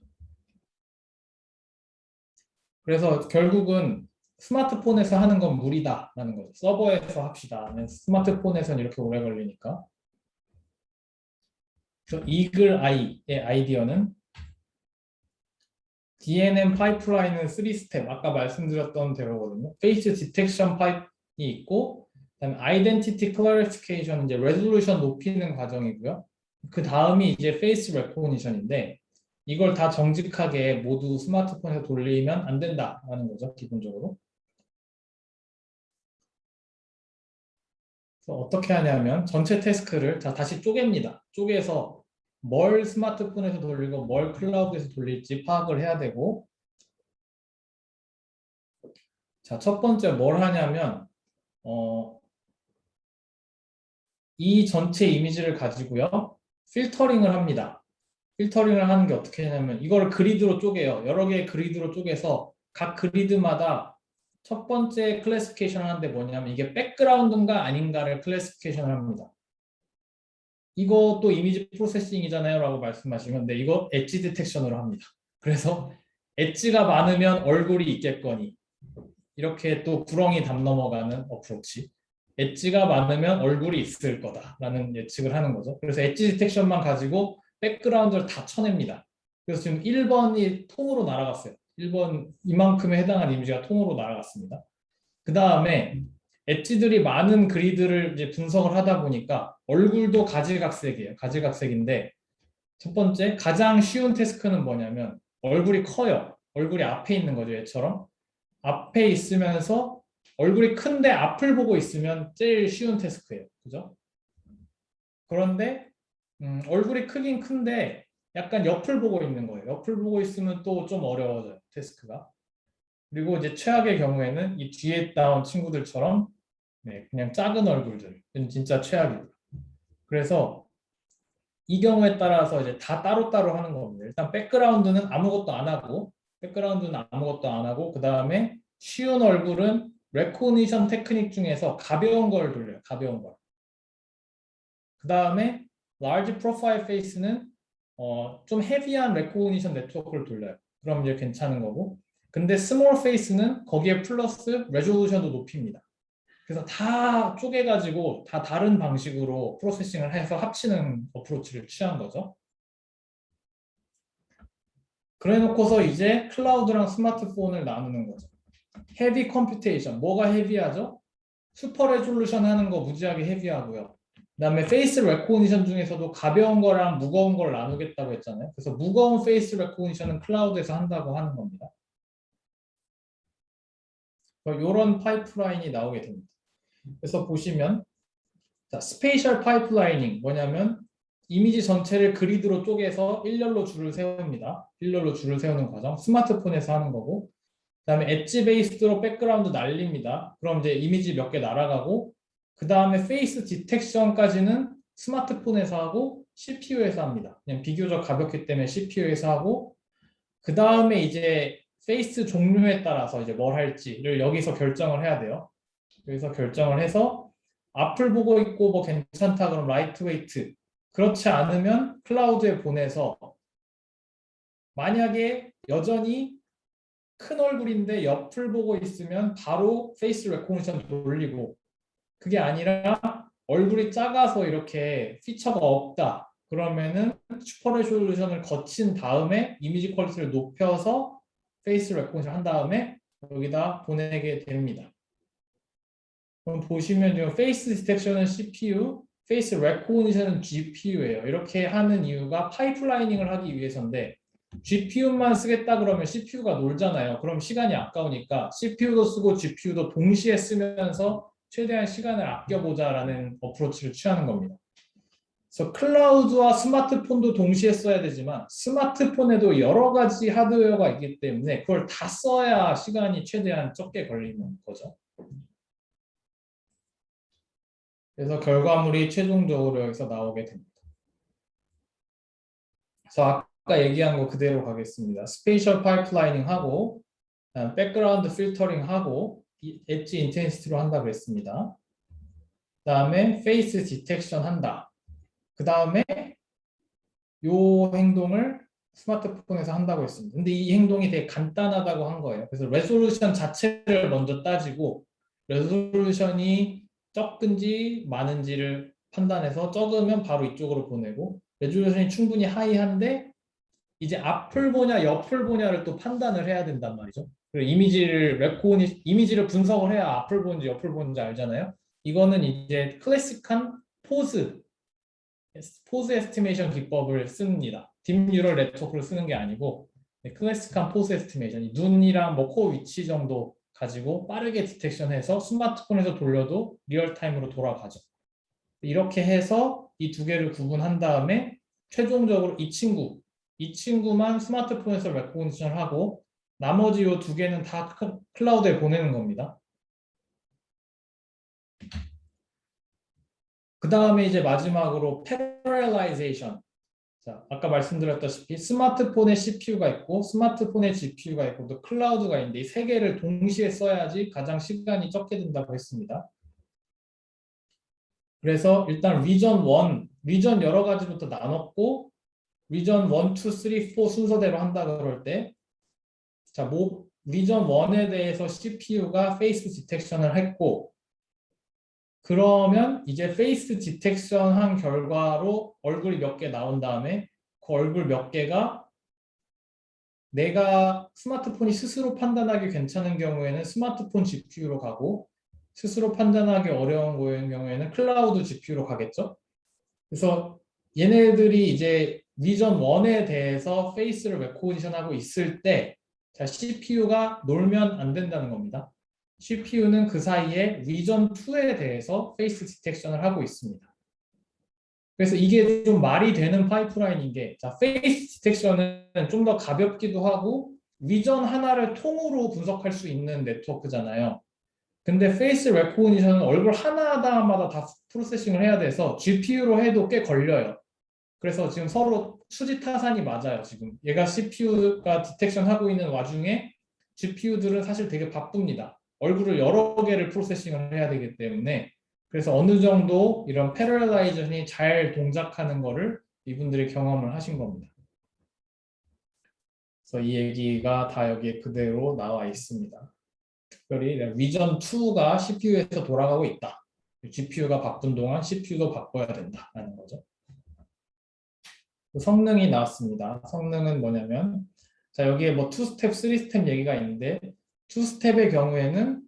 그래서 결국은 스마트폰에서 하는 건 무리다라는 거죠. 서버에서 합시다. 스마트폰에서는 이렇게 오래 걸리니까. 그래서 이글 아이의 아이디어는 DNN 파이프라인은 3스텝, 아까 말씀드렸던 대로거든요. 페이스 디텍션 파이프이 있고, 그다음에 아이덴티티 클래리피케이션, 이제 레졸루션 높이는 과정이고요. 그 다음이 이제 페이스 레코그니션인데, 이걸 다 정직하게 모두 스마트폰에서 돌리면 안 된다라는 거죠, 기본적으로. 그래서 어떻게 하냐면 전체 태스크를 자 다시 쪼갭니다. 쪼개서 뭘 스마트폰에서 돌리고 뭘 클라우드에서 돌릴지 파악을 해야 되고, 자, 첫 번째 뭘 하냐면 이 전체 이미지를 가지고요. 필터링을 합니다. 필터링을 하는 게 어떻게 하냐면 이거를 그리드로 쪼개요. 여러 개의 그리드로 쪼개서 각 그리드마다 첫 번째 클래시피케이션 하는데 뭐냐면 이게 백그라운드인가 아닌가를 클래시피케이션을 합니다. 이것도 이미지 프로세싱이잖아요 라고 말씀하시면 네, 이거 엣지 디텍션으로 합니다. 그래서 엣지가 많으면 얼굴이 있겠거니, 이렇게 또 구렁이 담 넘어가는 어프로치, 엣지가 많으면 얼굴이 있을 거다라는 예측을 하는 거죠. 그래서 엣지 디텍션만 가지고 백그라운드를 다 쳐냅니다. 그래서 지금 1번이 통으로 날아갔어요. 1번 이만큼에 해당한 이미지가 통으로 날아갔습니다. 그 다음에 엣지들이 많은 그리드를 이제 분석을 하다 보니까 얼굴도 가지각색이에요. 가지각색인데 첫 번째 가장 쉬운 태스크는 뭐냐면 얼굴이 커요. 얼굴이 앞에 있는 거죠. 얘처럼 앞에 있으면서 얼굴이 큰데 앞을 보고 있으면 제일 쉬운 태스크예요. 그죠? 그런데 얼굴이 크긴 큰데 약간 옆을 보고 있는 거예요. 옆을 보고 있으면 또 좀 어려워져요. 태스크가. 그리고 이제 최악의 경우에는 이 뒤에 나온 친구들처럼 네, 그냥 작은 얼굴들. 진짜 최악이에요. 그래서 이 경우에 따라서 이제 다 따로따로 하는 겁니다. 일단 백그라운드는 아무것도 안 하고, 그 다음에 쉬운 얼굴은 레코니션 테크닉 중에서 가벼운 걸 돌려요. 가벼운 걸. 그 다음에 large profile face는 좀 헤비한 레코니션 네트워크를 돌려요. 그럼 이제 괜찮은 거고. 근데 small face는 거기에 플러스 레졸루션도 높입니다. 그래서 다 쪼개가지고 다 다른 방식으로 프로세싱을 해서 합치는 어프로치를 취한 거죠. 그래 놓고서 이제 클라우드랑 스마트폰을 나누는 거죠. 헤비 컴퓨테이션, 뭐가 헤비하죠? 슈퍼 레졸루션 하는 거 무지하게 헤비하고요. 그다음에 페이스 레코니션 중에서도 가벼운 거랑 무거운 걸 나누겠다고 했잖아요. 그래서 무거운 페이스 레코니션은 클라우드에서 한다고 하는 겁니다. 이런 파이프라인이 나오게 됩니다. 그래서 보시면 자, 스페이셜 파이프라이닝 뭐냐면 이미지 전체를 그리드로 쪼개서 일렬로 줄을 세웁니다. 일렬로 줄을 세우는 과정. 스마트폰에서 하는 거고. 그다음에 엣지 베이스로 백그라운드 날립니다. 그럼 이제 이미지 몇 개 날아가고, 그 다음에 페이스 디텍션까지는 스마트폰에서 하고 CPU에서 합니다. 그냥 비교적 가볍기 때문에 CPU에서 하고, 그 다음에 이제 페이스 종류에 따라서 이제 뭘 할지를 여기서 결정을 해야 돼요. 여기서 결정을 해서 앞을 보고 있고 뭐 괜찮다 그럼 라이트 웨이트, 그렇지 않으면 클라우드에 보내서, 만약에 여전히 큰 얼굴인데 옆을 보고 있으면 바로 페이스 레코니션 돌리고, 그게 아니라 얼굴이 작아서 이렇게 피처가 없다 그러면은 슈퍼 레졸루션을 거친 다음에 이미지 퀄리티를 높여서 페이스 레코니션 한 다음에 여기다 보내게 됩니다. 그럼 보시면 페이스 디텍션은 CPU, 페이스 레코니션은 GPU예요. 이렇게 하는 이유가 파이프라이닝을 하기 위해서인데, GPU만 쓰겠다 그러면 CPU가 놀잖아요. 그럼 시간이 아까우니까 CPU도 쓰고 GPU도 동시에 쓰면서 최대한 시간을 아껴보자라는 어프로치를 취하는 겁니다. 그래서 클라우드와 스마트폰도 동시에 써야 되지만 스마트폰에도 여러 가지 하드웨어가 있기 때문에 그걸 다 써야 시간이 최대한 적게 걸리는 거죠. 그래서 결과물이 최종적으로 여기서 나오게 됩니다. 그래서 아까 얘기한 거 그대로 가겠습니다. 스페이셜 파이프라이닝 하고, 백그라운드 필터링 하고, 엣지 인텐시티로 한다 그랬습니다. 그 다음에 페이스 디텍션 한다. 그 다음에 이 행동을 스마트폰에서 한다고 했습니다. 근데 이 행동이 되게 간단하다고 한 거예요. 그래서 레솔루션 자체를 먼저 따지고, 레솔루션이 적은지 많은지를 판단해서 적으면 바로 이쪽으로 보내고, 레졸루션이 충분히 하이한데 이제 앞을 보냐 옆을 보냐를 또 판단을 해야 된단 말이죠. 그리고 이미지를 분석을 해야 앞을 보는지 옆을 보는지 알잖아요. 이거는 이제 클래식한 포즈 에스티메이션 기법을 씁니다. 딥뉴럴 네트워크를 쓰는 게 아니고 클래식한 포즈 에스티메이션, 눈이랑 뭐 코 위치 정도 가지고 빠르게 디텍션해서 스마트폰에서 돌려도 리얼타임으로 돌아가죠. 이렇게 해서 이 두 개를 구분한 다음에 최종적으로 이 친구만 스마트폰에서 레코니션을 하고 나머지 이 두 개는 다 클라우드에 보내는 겁니다. 그 다음에 이제 마지막으로 parallelization. 자, 아까 말씀드렸다시피 스마트폰에 CPU가 있고 스마트폰에 GPU가 있고 또 클라우드가 있는데 이 세 개를 동시에 써야지 가장 시간이 적게 든다고 했습니다. 그래서 일단 리전 여러 가지부터 나눴고 리전 1, 2, 3, 4 순서대로 한다 그럴 때 자, 리전 1에 대해서 CPU가 페이스 디텍션을 했고 그러면 이제 페이스 디텍션 한 결과로 얼굴이 몇 개 나온 다음에 그 얼굴 몇 개가 내가 스마트폰이 스스로 판단하기 괜찮은 경우에는 스마트폰 GPU로 가고 스스로 판단하기 어려운 경우에는 클라우드 GPU로 가겠죠. 그래서 얘네들이 이제 리전 1에 대해서 페이스를 레코니션하고 있을 때 자, CPU가 놀면 안 된다는 겁니다. CPU는 그 사이에 리전 2에 대해서 페이스 디텍션을 하고 있습니다. 그래서 이게 좀 말이 되는 파이프라인인 게 자, 페이스 디텍션은 좀 더 가볍기도 하고 리전 하나를 통으로 분석할 수 있는 네트워크잖아요. 근데 페이스 레코니션은 얼굴 하나하나마다 다 프로세싱을 해야 돼서 GPU로 해도 꽤 걸려요. 그래서 지금 서로 수지타산이 맞아요. 지금 얘가 CPU가 디텍션 하고 있는 와중에 GPU들은 사실 되게 바쁩니다. 얼굴을 여러 개를 프로세싱을 해야 되기 때문에 그래서 어느 정도 이런 패러렐라이제이션이 잘 동작하는 거를 이분들이 경험을 하신 겁니다. 그래서 이 얘기가 다 여기에 그대로 나와 있습니다. 특별히 리전 2가 CPU에서 돌아가고 있다. GPU가 바쁜 동안 CPU도 바꿔야 된다라는 거죠. 성능이 나왔습니다. 성능은 뭐냐면 자 여기에 뭐 2스텝, 3스텝 얘기가 있는데 2스텝의 경우에는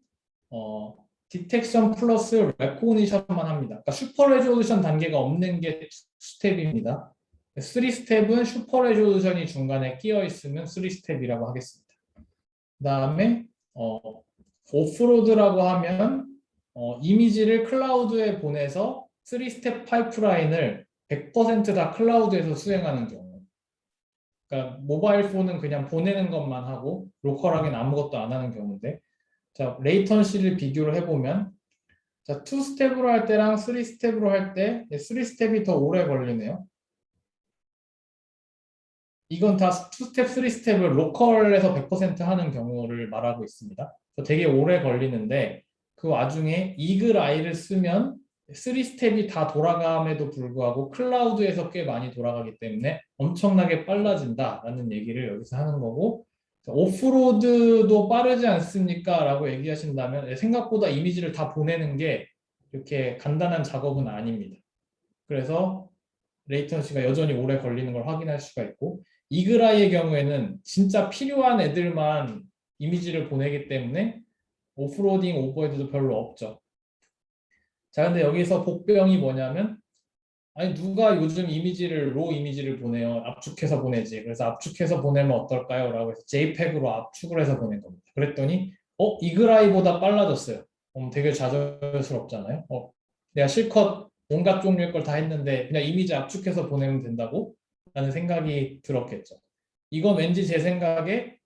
디텍션 플러스 레코니션만 합니다. 그러니까 슈퍼 레졸루션 단계가 없는 게 2스텝입니다. 3스텝은 슈퍼 레졸루션이 중간에 끼어 있으면 3스텝이라고 하겠습니다. 그 다음에 오프로드라고 하면 이미지를 클라우드에 보내서 3스텝 파이프라인을 100%다 클라우드에서 수행하는 경우. 그러니까 모바일 폰은 그냥 보내는 것만 하고 로컬하게는 아무것도 안 하는 경우인데 자, 레이턴시를 비교를 해보면 자, 2스텝으로 할 때랑 3스텝으로 할 때 3스텝이 더 오래 걸리네요. 이건 다 2스텝, 3스텝을 로컬에서 100% 하는 경우를 말하고 있습니다. 되게 오래 걸리는데 그 와중에 이글아이를 쓰면 3스텝이 다 돌아감에도 불구하고 클라우드에서 꽤 많이 돌아가기 때문에 엄청나게 빨라진다라는 얘기를 여기서 하는 거고 오프로드도 빠르지 않습니까? 라고 얘기하신다면 생각보다 이미지를 다 보내는 게 이렇게 간단한 작업은 아닙니다. 그래서 레이턴시가 여전히 오래 걸리는 걸 확인할 수가 있고 이글아이의 경우에는 진짜 필요한 애들만 이미지를 보내기 때문에 오프로딩 오버헤드도 별로 없죠. 자, 근데 여기서 복병이 뭐냐면 아니 누가 요즘 로 이미지를 보내요. 압축해서 보내지. 그래서 압축해서 보내면 어떨까요? 라고 해서 JPEG으로 압축을 해서 보낸 겁니다. 그랬더니 이글아이보다 빨라졌어요. 되게 좌절스럽잖아요. 내가 실컷 온갖 종류의 걸 다 했는데 그냥 이미지 압축해서 보내면 된다고? 라는 생각이 들었겠죠. 이건 왠지 제 생각에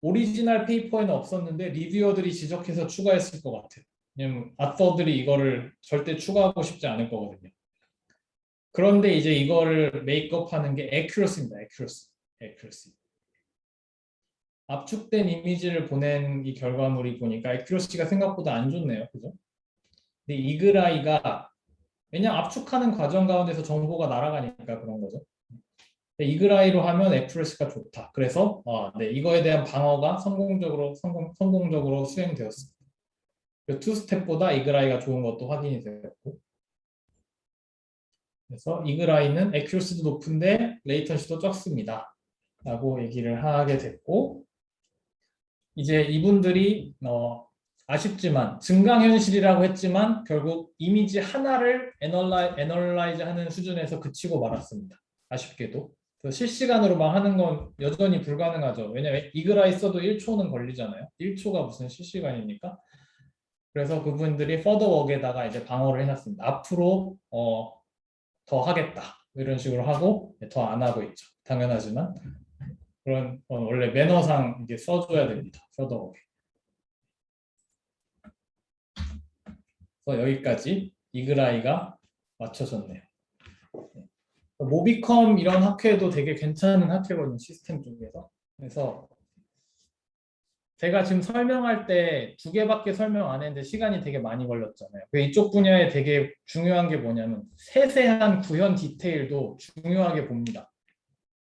오리지널 페이퍼에는 없었는데 리뷰어들이 지적해서 추가했을 것 같아요. 왜냐면 아서들이 이거를 절대 추가하고 싶지 않을 거거든요. 그런데 이제 이거를 메이크업하는 게 accuracy입니다. accuracy. 압축된 이미지를 보낸 이 결과물이 보니까 accuracy가 생각보다 안 좋네요. 그죠? 근데 이글아이가 왜냐면 압축하는 과정 가운데서 정보가 날아가니까 그런 거죠. 이글아이로 하면 accuracy가 좋다. 그래서 네, 이거에 대한 방어가 성공적으로 수행되었습니다. 투스텝보다 이글아이가 좋은 것도 확인이 되었고 그래서 이글아이는 accuracy도 높은데 레이턴시도 적습니다. 라고 얘기를 하게 됐고 이제 이분들이 아쉽지만 증강현실이라고 했지만 결국 이미지 하나를 애널라이즈 하는 수준에서 그치고 말았습니다. 아쉽게도. 실시간으로만 하는 건 여전히 불가능하죠. 왜냐면 이글아이 써도 1초는 걸리잖아요. 1초가 무슨 실시간입니까? 그래서 그분들이 furtherwork에다가 이제 방어를 해놨습니다. 앞으로 더 하겠다 이런 식으로 하고 더 안 하고 있죠. 당연하지만 그런 건 원래 매너상 이게 써줘야 됩니다. furtherwork. 그래서 여기까지 이글아이가 맞춰졌네요. 모비컴 이런 학회도 되게 괜찮은 학회거든요. 시스템 중에서. 그래서 제가 지금 설명할 때 2개밖에 설명 안 했는데 시간이 되게 많이 걸렸잖아요. 이쪽 분야에 되게 중요한 게 뭐냐면 세세한 구현 디테일도 중요하게 봅니다.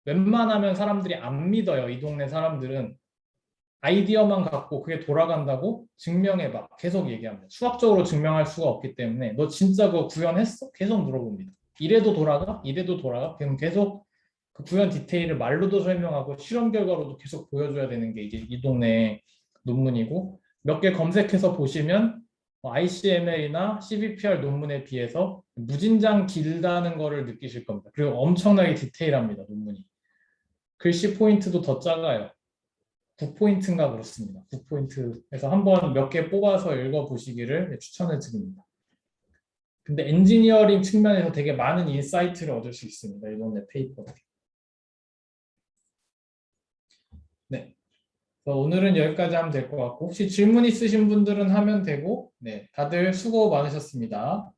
웬만하면 사람들이 안 믿어요. 이 동네 사람들은 아이디어만 갖고 그게 돌아간다고 증명해봐. 계속 얘기합니다. 수학적으로 증명할 수가 없기 때문에 너 진짜 그거 구현했어? 계속 물어봅니다. 이래도 돌아가? 이래도 돌아가? 그럼 계속 그 구현 디테일을 말로도 설명하고 실험 결과로도 계속 보여줘야 되는 게 이제 이 동네 논문이고 몇 개 검색해서 보시면 ICML이나 CVPR 논문에 비해서 무진장 길다는 거를 느끼실 겁니다. 그리고 엄청나게 디테일합니다. 논문이. 글씨 포인트도 더 작아요. 9포인트인가 그렇습니다. 9포인트에서 한번 몇 개 뽑아서 읽어보시기를 추천을 드립니다. 근데 엔지니어링 측면에서 되게 많은 인사이트를 얻을 수 있습니다. 이번에 페이퍼들. 네. 오늘은 여기까지 하면 될 것 같고 혹시 질문 있으신 분들은 하면 되고 네, 다들 수고 많으셨습니다.